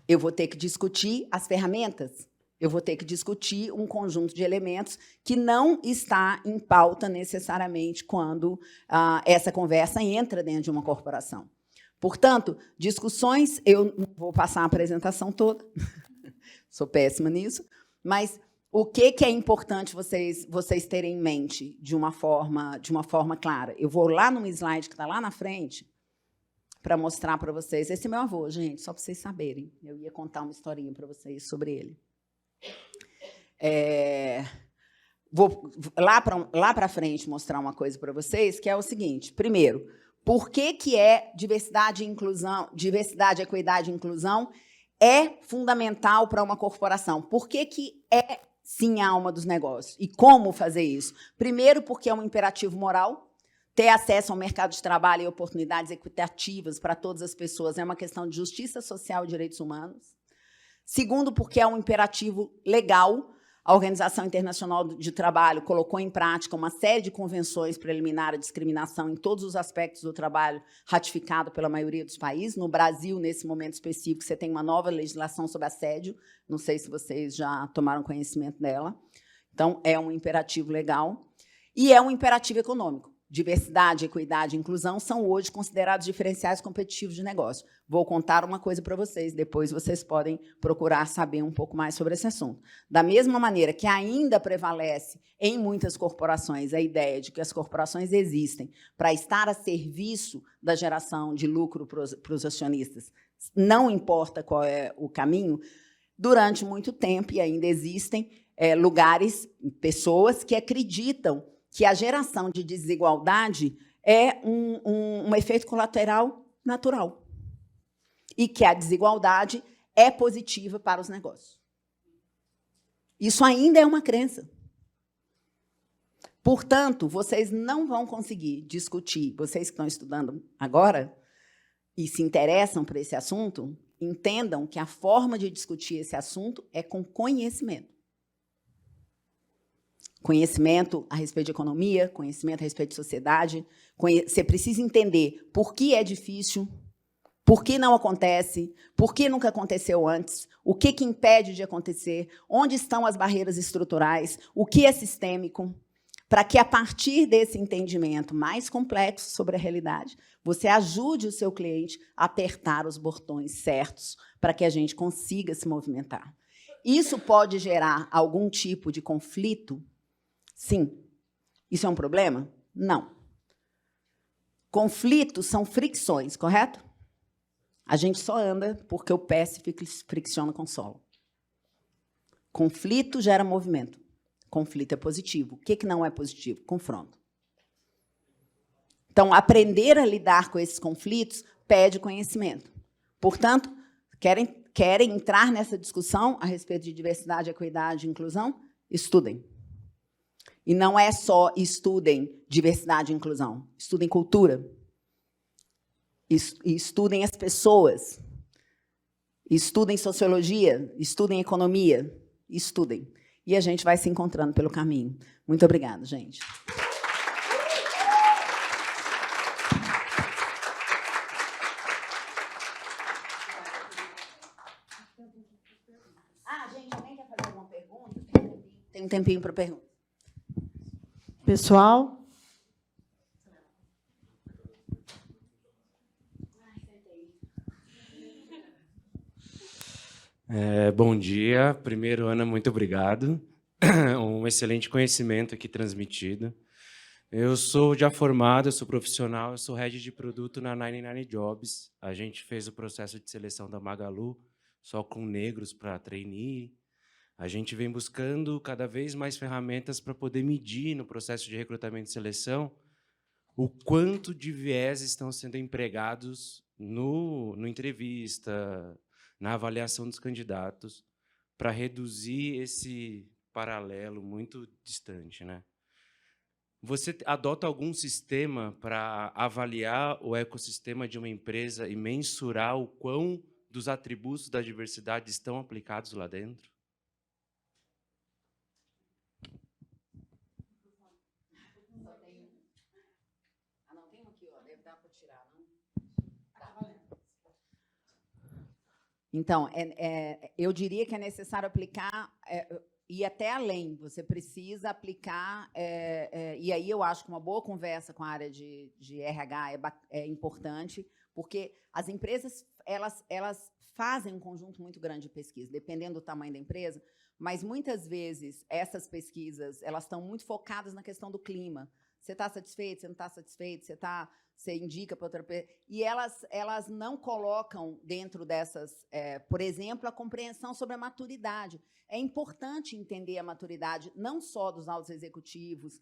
Eu vou ter que discutir as ferramentas. Eu vou ter que discutir um conjunto de elementos que não está em pauta necessariamente quando essa conversa entra dentro de uma corporação. Portanto, discussões, eu não vou passar a apresentação toda, sou péssima nisso, mas o que é importante vocês terem em mente de uma forma clara? Eu vou lá num slide que está lá na frente para mostrar para vocês. Esse é meu avô, gente, só para vocês saberem. Eu ia contar uma historinha para vocês sobre ele. Vou lá para frente mostrar uma coisa para vocês, que é o seguinte. Primeiro, por que é diversidade, equidade e inclusão é fundamental para uma corporação? Por que é, sim, a alma dos negócios? E como fazer isso? Primeiro, porque é um imperativo moral. Ter acesso ao mercado de trabalho e oportunidades equitativas para todas as pessoas é uma questão de justiça social e direitos humanos. Segundo, porque é um imperativo legal. A Organização Internacional de Trabalho colocou em prática uma série de convenções para eliminar a discriminação em todos os aspectos do trabalho, ratificado pela maioria dos países. No Brasil, nesse momento específico, você tem uma nova legislação sobre assédio. Não sei se vocês já tomaram conhecimento dela. Então, é um imperativo legal. E é um imperativo econômico. Diversidade, equidade e inclusão são hoje considerados diferenciais competitivos de negócio. Vou contar uma coisa para vocês, depois vocês podem procurar saber um pouco mais sobre esse assunto. Da mesma maneira que ainda prevalece em muitas corporações a ideia de que as corporações existem para estar a serviço da geração de lucro para os acionistas, não importa qual é o caminho, durante muito tempo, e ainda existem lugares, pessoas que acreditam que a geração de desigualdade é um efeito colateral natural e que a desigualdade é positiva para os negócios. Isso ainda é uma crença. Portanto, vocês não vão conseguir discutir, vocês que estão estudando agora e se interessam por esse assunto, entendam que a forma de discutir esse assunto é com conhecimento. Conhecimento a respeito de economia, conhecimento a respeito de sociedade. Você precisa entender por que é difícil, por que não acontece, por que nunca aconteceu antes, o que impede de acontecer, onde estão as barreiras estruturais, o que é sistêmico, para que, a partir desse entendimento mais complexo sobre a realidade, você ajude o seu cliente a apertar os botões certos para que a gente consiga se movimentar. Isso pode gerar algum tipo de conflito? Sim. Isso é um problema? Não. Conflitos são fricções, correto? A gente só anda porque o pé se fricciona com o solo. Conflito gera movimento. Conflito é positivo. O que não é positivo? Confronto. Então, aprender a lidar com esses conflitos pede conhecimento. Portanto, querem entrar nessa discussão a respeito de diversidade, equidade e inclusão? Estudem. E não é só estudem diversidade e inclusão. Estudem cultura. Estudem as pessoas. Estudem sociologia. Estudem economia. Estudem. E a gente vai se encontrando pelo caminho. Muito obrigada, gente. Gente, alguém quer fazer alguma pergunta? Tem um tempinho para pergunta. Pessoal? Bom dia. Primeiro, Ana, muito obrigado. Um excelente conhecimento aqui transmitido. Eu sou já formado, eu sou profissional, eu sou head de produto na 99 Jobs. A gente fez o processo de seleção da Magalu só com negros para trainee. A gente vem buscando cada vez mais ferramentas para poder medir no processo de recrutamento e seleção o quanto de viés estão sendo empregados no entrevista, na avaliação dos candidatos, para reduzir esse paralelo muito distante, né? Você adota algum sistema para avaliar o ecossistema de uma empresa e mensurar o quão dos atributos da diversidade estão aplicados lá dentro? Não, tem um aqui, ó, deve dar para tirar, não? Então, eu diria que é necessário aplicar, ir até além. Você precisa aplicar, e aí eu acho que uma boa conversa com a área de RH é importante, porque as empresas elas fazem um conjunto muito grande de pesquisa, dependendo do tamanho da empresa, mas, muitas vezes, essas pesquisas elas estão muito focadas na questão do clima. Você está satisfeito? Você não está satisfeito? Você indica para outra pessoa. E elas não colocam dentro dessas, por exemplo, a compreensão sobre a maturidade. É importante entender a maturidade, não só dos altos executivos,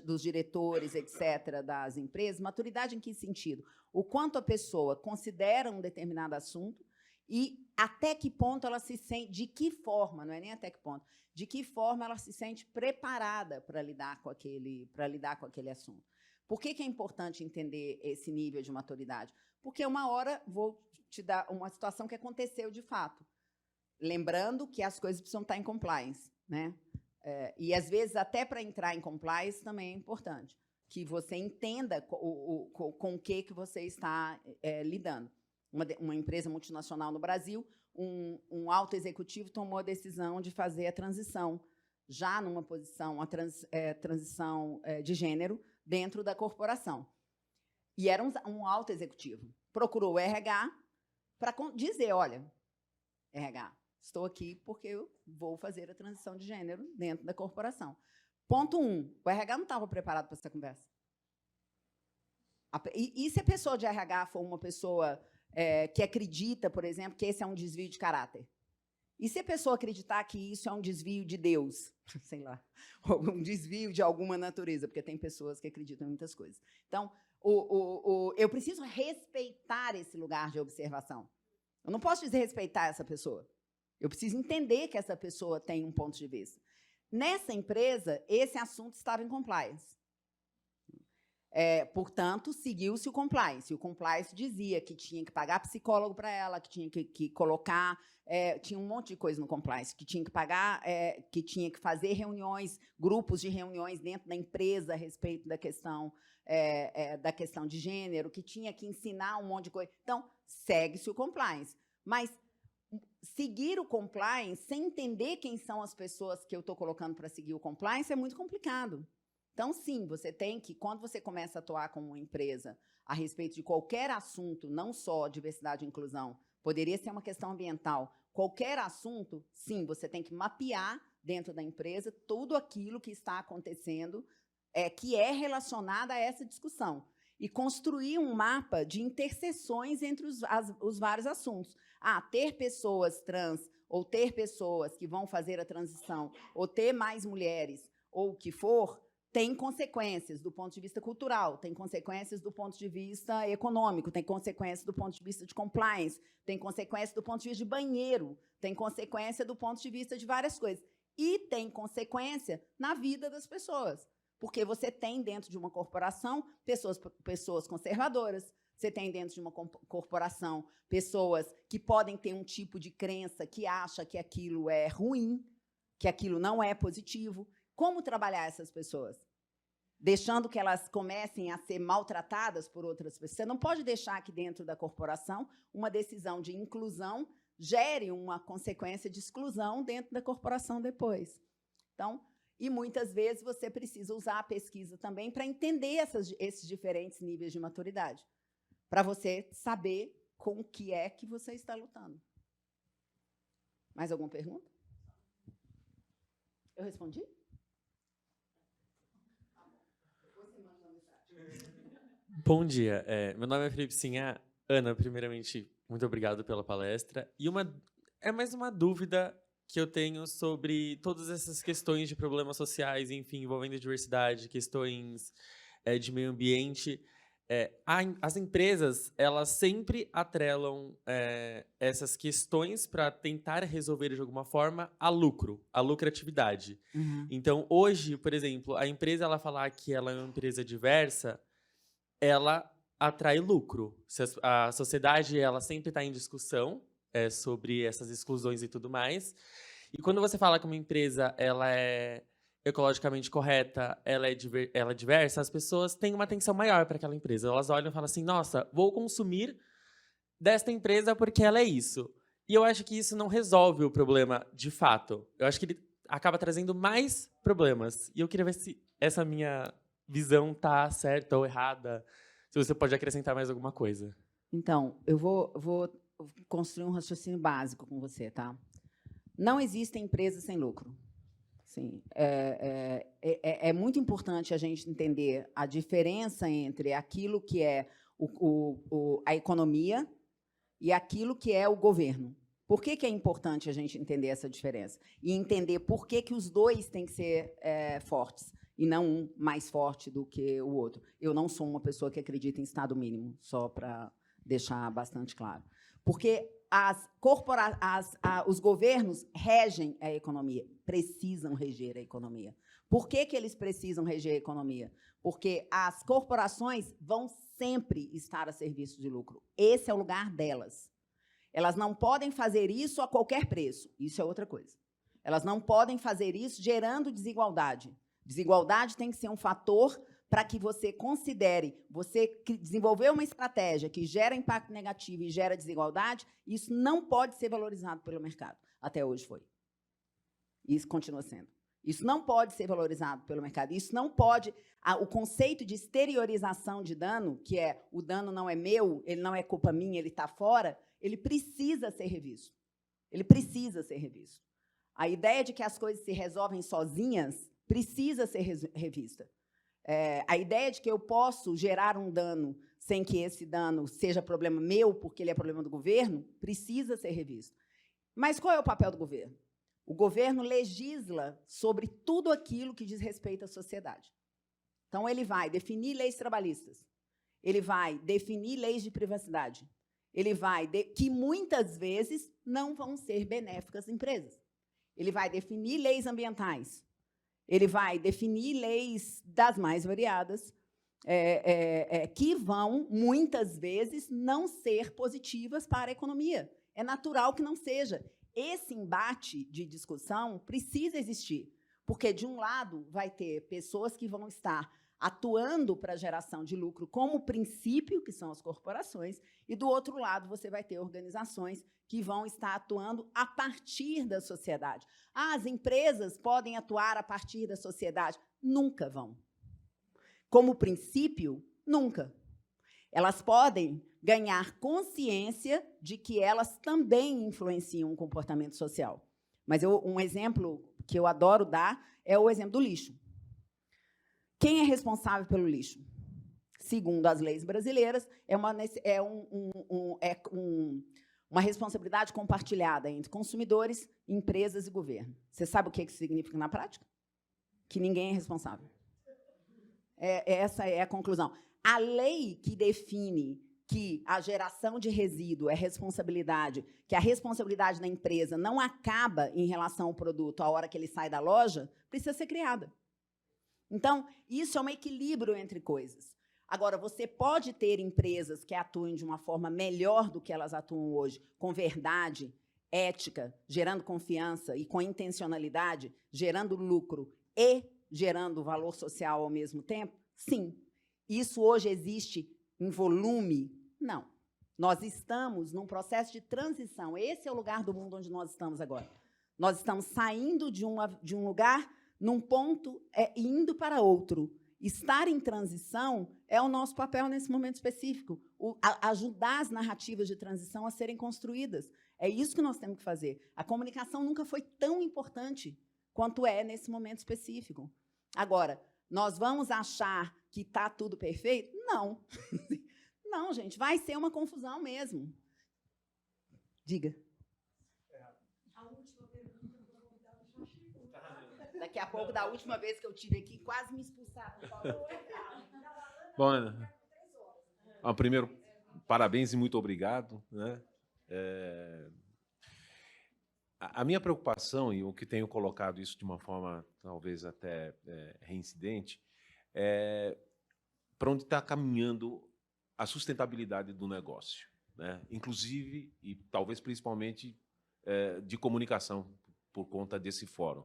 dos diretores, etc., das empresas. Maturidade em que sentido? O quanto a pessoa considera um determinado assunto e até que ponto ela se sente, de que forma, não é nem até que ponto, de que forma ela se sente preparada para lidar com aquele assunto. Por que é importante entender esse nível de maturidade? Porque uma hora vou te dar uma situação que aconteceu de fato. Lembrando que as coisas precisam estar em compliance, né? e, às vezes, até para entrar em compliance também é importante, que você entenda com o que você está lidando. Uma empresa multinacional no Brasil, um alto executivo tomou a decisão de fazer a transição, já numa posição, transição de gênero, dentro da corporação. E era um alto executivo. Procurou o RH para dizer, olha, RH, estou aqui porque eu vou fazer a transição de gênero dentro da corporação. Ponto 1, o RH não estava preparado para essa conversa. E se a pessoa de RH for uma pessoa que acredita, por exemplo, que esse é um desvio de caráter? E se a pessoa acreditar que isso é um desvio de Deus? Sei lá, ou um desvio de alguma natureza, porque tem pessoas que acreditam em muitas coisas. Então, eu preciso respeitar esse lugar de observação. Eu não posso desrespeitar essa pessoa. Eu preciso entender que essa pessoa tem um ponto de vista. Nessa empresa, esse assunto estava em compliance. Portanto, seguiu-se o compliance. O compliance dizia que tinha que pagar psicólogo para ela, que tinha que colocar... tinha um monte de coisa no compliance, que tinha que pagar, que tinha que fazer reuniões, grupos de reuniões dentro da empresa a respeito da questão de gênero, que tinha que ensinar um monte de coisa. Então, segue-se o compliance. Mas seguir o compliance sem entender quem são as pessoas que eu estou colocando para seguir o compliance é muito complicado. Então, sim, você tem que, quando você começa a atuar como uma empresa a respeito de qualquer assunto, não só diversidade e inclusão, poderia ser uma questão ambiental, qualquer assunto, sim, você tem que mapear dentro da empresa tudo aquilo que está acontecendo, que é relacionado a essa discussão, e construir um mapa de interseções entre os vários assuntos. Ter pessoas trans, ou ter pessoas que vão fazer a transição, ou ter mais mulheres, ou o que for, tem consequências do ponto de vista cultural, tem consequências do ponto de vista econômico, tem consequências do ponto de vista de compliance, tem consequências do ponto de vista de banheiro, tem consequência do ponto de vista de várias coisas. E tem consequência na vida das pessoas, porque você tem dentro de uma corporação pessoas conservadoras, você tem dentro de uma corporação pessoas que podem ter um tipo de crença que acha que aquilo é ruim, que aquilo não é positivo. Como trabalhar essas pessoas? Deixando que elas comecem a ser maltratadas por outras pessoas. Você não pode deixar que, dentro da corporação, uma decisão de inclusão gere uma consequência de exclusão dentro da corporação depois. Então, e muitas vezes você precisa usar a pesquisa também para entender esses diferentes níveis de maturidade, para você saber com o que é que você está lutando. Mais alguma pergunta? Eu respondi? Bom dia, meu nome é Felipe Sinha. Ana, primeiramente, muito obrigado pela palestra. E mais uma dúvida que eu tenho sobre todas essas questões de problemas sociais, enfim, envolvendo diversidade, questões de meio ambiente. As empresas, elas sempre atrelam essas questões para tentar resolver de alguma forma a lucratividade. Uhum. Então, hoje, por exemplo, a empresa ela falar que ela é uma empresa diversa, ela atrai lucro. A sociedade ela sempre está em discussão sobre essas exclusões e tudo mais. E quando você fala que uma empresa ela é ecologicamente correta, ela é diversa, as pessoas têm uma atenção maior para aquela empresa. Elas olham e falam assim, nossa, vou consumir desta empresa porque ela é isso. E eu acho que isso não resolve o problema de fato. Eu acho que ele acaba trazendo mais problemas. E eu queria ver se essa minha visão está certa ou errada, se você pode acrescentar mais alguma coisa. Então, eu vou construir um raciocínio básico com você, tá? Não existem empresas sem lucro. Sim, é muito importante a gente entender a diferença entre aquilo que é a economia e aquilo que é o governo. Por que é importante a gente entender essa diferença? E entender por que os dois têm que ser fortes, e não um mais forte do que o outro. Eu não sou uma pessoa que acredita em Estado mínimo, só para deixar bastante claro. Porque os governos regem a economia, precisam reger a economia. Por que eles precisam reger a economia? Porque as corporações vão sempre estar a serviço de lucro. Esse é o lugar delas. Elas não podem fazer isso a qualquer preço. Isso é outra coisa. Elas não podem fazer isso gerando desigualdade. Desigualdade tem que ser um fator para que você considere, você desenvolver uma estratégia que gera impacto negativo e gera desigualdade, isso não pode ser valorizado pelo mercado. Até hoje foi. Isso continua sendo. Isso não pode ser valorizado pelo mercado. Isso não pode... O conceito de exteriorização de dano, que é o dano não é meu, ele não é culpa minha, ele está fora, ele precisa ser revisto. Ele precisa ser revisto. A ideia de que as coisas se resolvem sozinhas precisa ser revista. A ideia de que eu posso gerar um dano sem que esse dano seja problema meu, porque ele é problema do governo, precisa ser revisto. Mas qual é o papel do governo? O governo legisla sobre tudo aquilo que diz respeito à sociedade. Então, ele vai definir leis trabalhistas, ele vai definir leis de privacidade, ele vai que muitas vezes não vão ser benéficas às empresas. Ele vai definir leis ambientais, ele vai definir leis das mais variadas, que vão, muitas vezes, não ser positivas para a economia. É natural que não seja. Esse embate de discussão precisa existir, porque, de um lado, vai ter pessoas que vão estar atuando para a geração de lucro como princípio, que são as corporações, e, do outro lado, você vai ter organizações que vão estar atuando a partir da sociedade. As empresas podem atuar a partir da sociedade? Nunca vão. Como princípio, nunca. Elas podem ganhar consciência de que elas também influenciam o comportamento social. Mas um exemplo que eu adoro dar é o exemplo do lixo. Quem é responsável pelo lixo? Segundo as leis brasileiras, uma responsabilidade compartilhada entre consumidores, empresas e governo. Você sabe o que isso significa na prática? Que ninguém é responsável. Essa é a conclusão. A lei que define que a geração de resíduo é responsabilidade, que a responsabilidade da empresa não acaba em relação ao produto à hora que ele sai da loja, precisa ser criada. Então, isso é um equilíbrio entre coisas. Agora, você pode ter empresas que atuem de uma forma melhor do que elas atuam hoje, com verdade, ética, gerando confiança e com intencionalidade, gerando lucro e gerando valor social ao mesmo tempo? Sim. Isso hoje existe em volume? Não. Nós estamos num processo de transição. Esse é o lugar do mundo onde nós estamos agora. Nós estamos saindo de um lugar, num ponto, indo para outro. Estar em transição é o nosso papel nesse momento específico. Ajudar as narrativas de transição a serem construídas. É isso que nós temos que fazer. A comunicação nunca foi tão importante quanto é nesse momento específico. Agora, nós vamos achar que está tudo perfeito? Não. Não, gente, vai ser uma confusão mesmo. Diga. A última pergunta do convidado já chegou. Daqui a pouco, da última vez que eu tive aqui, quase me expulsaram. Bom, Ana, primeiro, parabéns e muito obrigado, né? A minha preocupação, e o que tenho colocado isso de uma forma talvez até reincidente, é para onde está caminhando a sustentabilidade do negócio, né? Inclusive, e talvez principalmente, de comunicação, por conta desse fórum.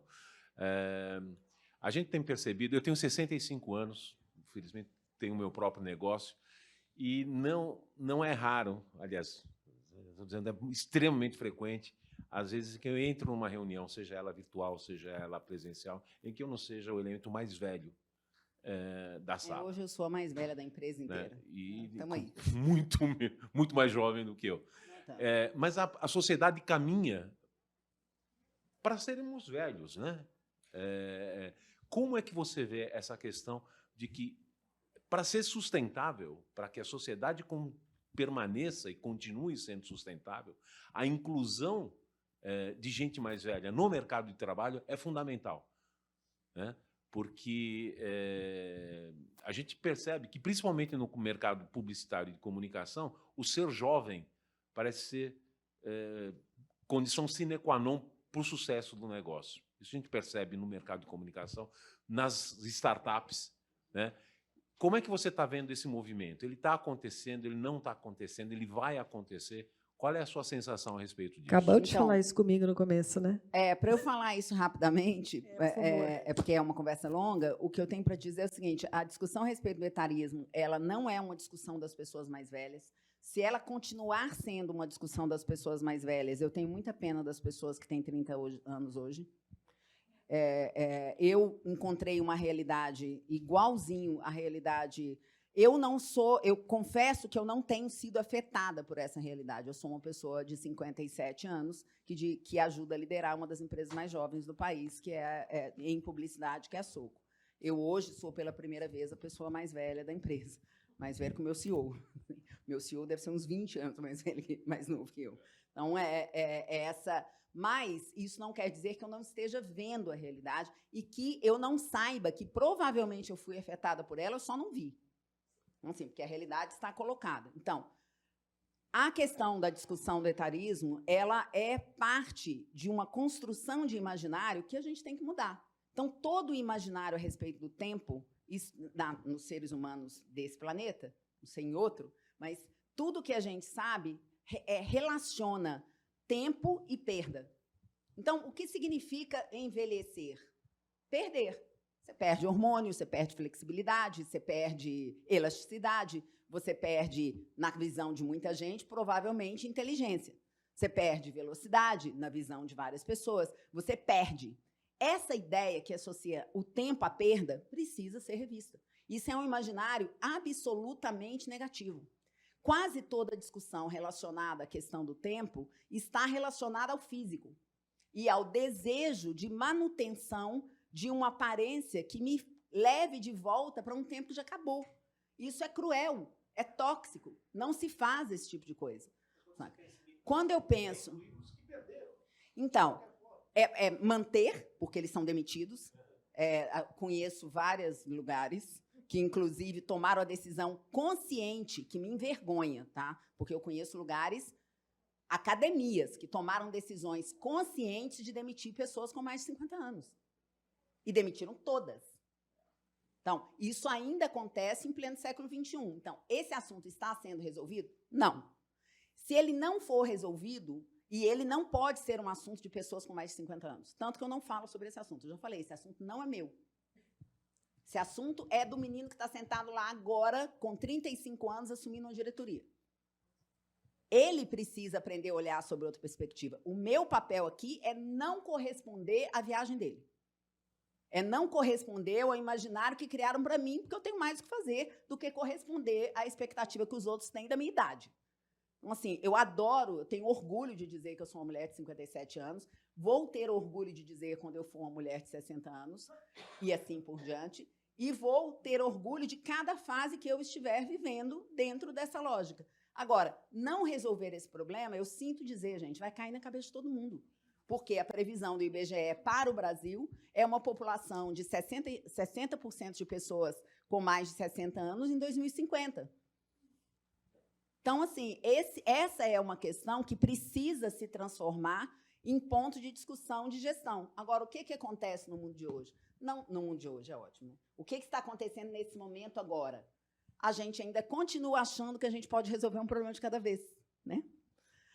A gente tem percebido, eu tenho 65 anos, infelizmente tenho o meu próprio negócio, e não é raro, aliás, estou dizendo, é extremamente frequente, às vezes que eu entro numa reunião, seja ela virtual, seja ela presencial, em que eu não seja o elemento mais velho da sala. Hoje eu sou a mais velha da empresa inteira. Né? E aí. muito mais jovem do que eu. Tá. Mas a sociedade caminha para sermos velhos, né? Como é que você vê essa questão de que, para ser sustentável, para que a sociedade permaneça e continue sendo sustentável, a inclusão de gente mais velha no mercado de trabalho é fundamental, né? Porque a gente percebe que, principalmente no mercado publicitário e de comunicação, o ser jovem parece ser condição sine qua non para o sucesso do negócio. Isso a gente percebe no mercado de comunicação, nas startups, né? Como é que você está vendo esse movimento? Ele está acontecendo, ele não está acontecendo, ele vai acontecer? Qual é a sua sensação a respeito disso? Acabou de Então, falar isso comigo no começo, né? Para eu falar isso rapidamente, por favor. porque é uma conversa longa, o que eu tenho para dizer é o seguinte: a discussão a respeito do etarismo, ela não é uma discussão das pessoas mais velhas. Se ela continuar sendo uma discussão das pessoas mais velhas, eu tenho muita pena das pessoas que têm 30 anos hoje. Eu encontrei uma realidade igualzinho à realidade. Eu confesso que eu não tenho sido afetada por essa realidade. Eu sou uma pessoa de 57 anos que ajuda a liderar uma das empresas mais jovens do país, que é em publicidade, que é a Soco. Eu hoje sou, pela primeira vez, a pessoa mais velha da empresa, mais velha que o meu CEO. Meu CEO deve ser uns 20 anos mais novo que eu. Então, essa... Mas isso não quer dizer que eu não esteja vendo a realidade e que eu não saiba que, provavelmente, eu fui afetada por ela, eu só não vi. Assim, porque a realidade está colocada. Então, a questão da discussão do etarismo, ela é parte de uma construção de imaginário que a gente tem que mudar. Então, todo o imaginário a respeito do tempo, nos seres humanos desse planeta, não sei em outro, mas tudo que a gente sabe relaciona tempo e perda. Então, o que significa envelhecer? Perder. Você perde hormônio, você perde flexibilidade, você perde elasticidade, você perde, na visão de muita gente, provavelmente, inteligência. Você perde velocidade, na visão de várias pessoas. Você perde. Essa ideia que associa o tempo à perda precisa ser revista. Isso é um imaginário absolutamente negativo. Quase toda discussão relacionada à questão do tempo está relacionada ao físico e ao desejo de manutenção de uma aparência que me leve de volta para um tempo que já acabou. Isso é cruel, é tóxico, não se faz esse tipo de coisa. Quando eu penso... Então, manter, porque eles são demitidos. Conheço vários lugares que, inclusive, tomaram a decisão consciente, que me envergonha, tá? Porque eu conheço lugares, academias, que tomaram decisões conscientes de demitir pessoas com mais de 50 anos. E demitiram todas. Então, isso ainda acontece em pleno século XXI. Então, esse assunto está sendo resolvido? Não. Se ele não for resolvido, e ele não pode ser um assunto de pessoas com mais de 50 anos, tanto que eu não falo sobre esse assunto. Eu já falei, esse assunto não é meu. Esse assunto é do menino que está sentado lá agora, com 35 anos, assumindo uma diretoria. Ele precisa aprender a olhar sobre outra perspectiva. O meu papel aqui é não corresponder à viagem dele. É não corresponder ao imaginário que criaram para mim, porque eu tenho mais o que fazer do que corresponder à expectativa que os outros têm da minha idade. Então, assim, eu tenho orgulho de dizer que eu sou uma mulher de 57 anos, vou ter orgulho de dizer quando eu for uma mulher de 60 anos, e assim por diante, e vou ter orgulho de cada fase que eu estiver vivendo dentro dessa lógica. Agora, não resolver esse problema, eu sinto dizer, gente, vai cair na cabeça de todo mundo. Porque a previsão do IBGE para o Brasil é uma população de 60% de pessoas com mais de 60 anos em 2050. Então, assim, essa é uma questão que precisa se transformar em ponto de discussão de gestão. Agora, o que acontece no mundo de hoje? Não, no mundo de hoje é ótimo. O que está acontecendo nesse momento agora? A gente ainda continua achando que a gente pode resolver um problema de cada vez, né?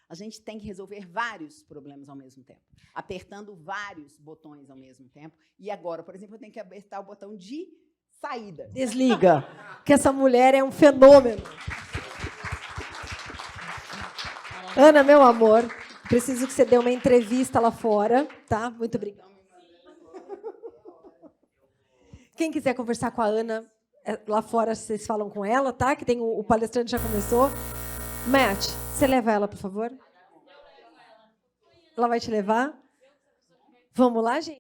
A gente tem que resolver vários problemas ao mesmo tempo, apertando vários botões ao mesmo tempo. E agora, por exemplo, eu tenho que apertar o botão de saída. Desliga, que essa mulher é um fenômeno. Ana, meu amor, preciso que você dê uma entrevista lá fora, tá? Muito obrigada. Quem quiser conversar com a Ana, lá fora vocês falam com ela, tá? Que tem o palestrante já começou. Matt, você leva ela, por favor? Ela vai te levar? Vamos lá, gente?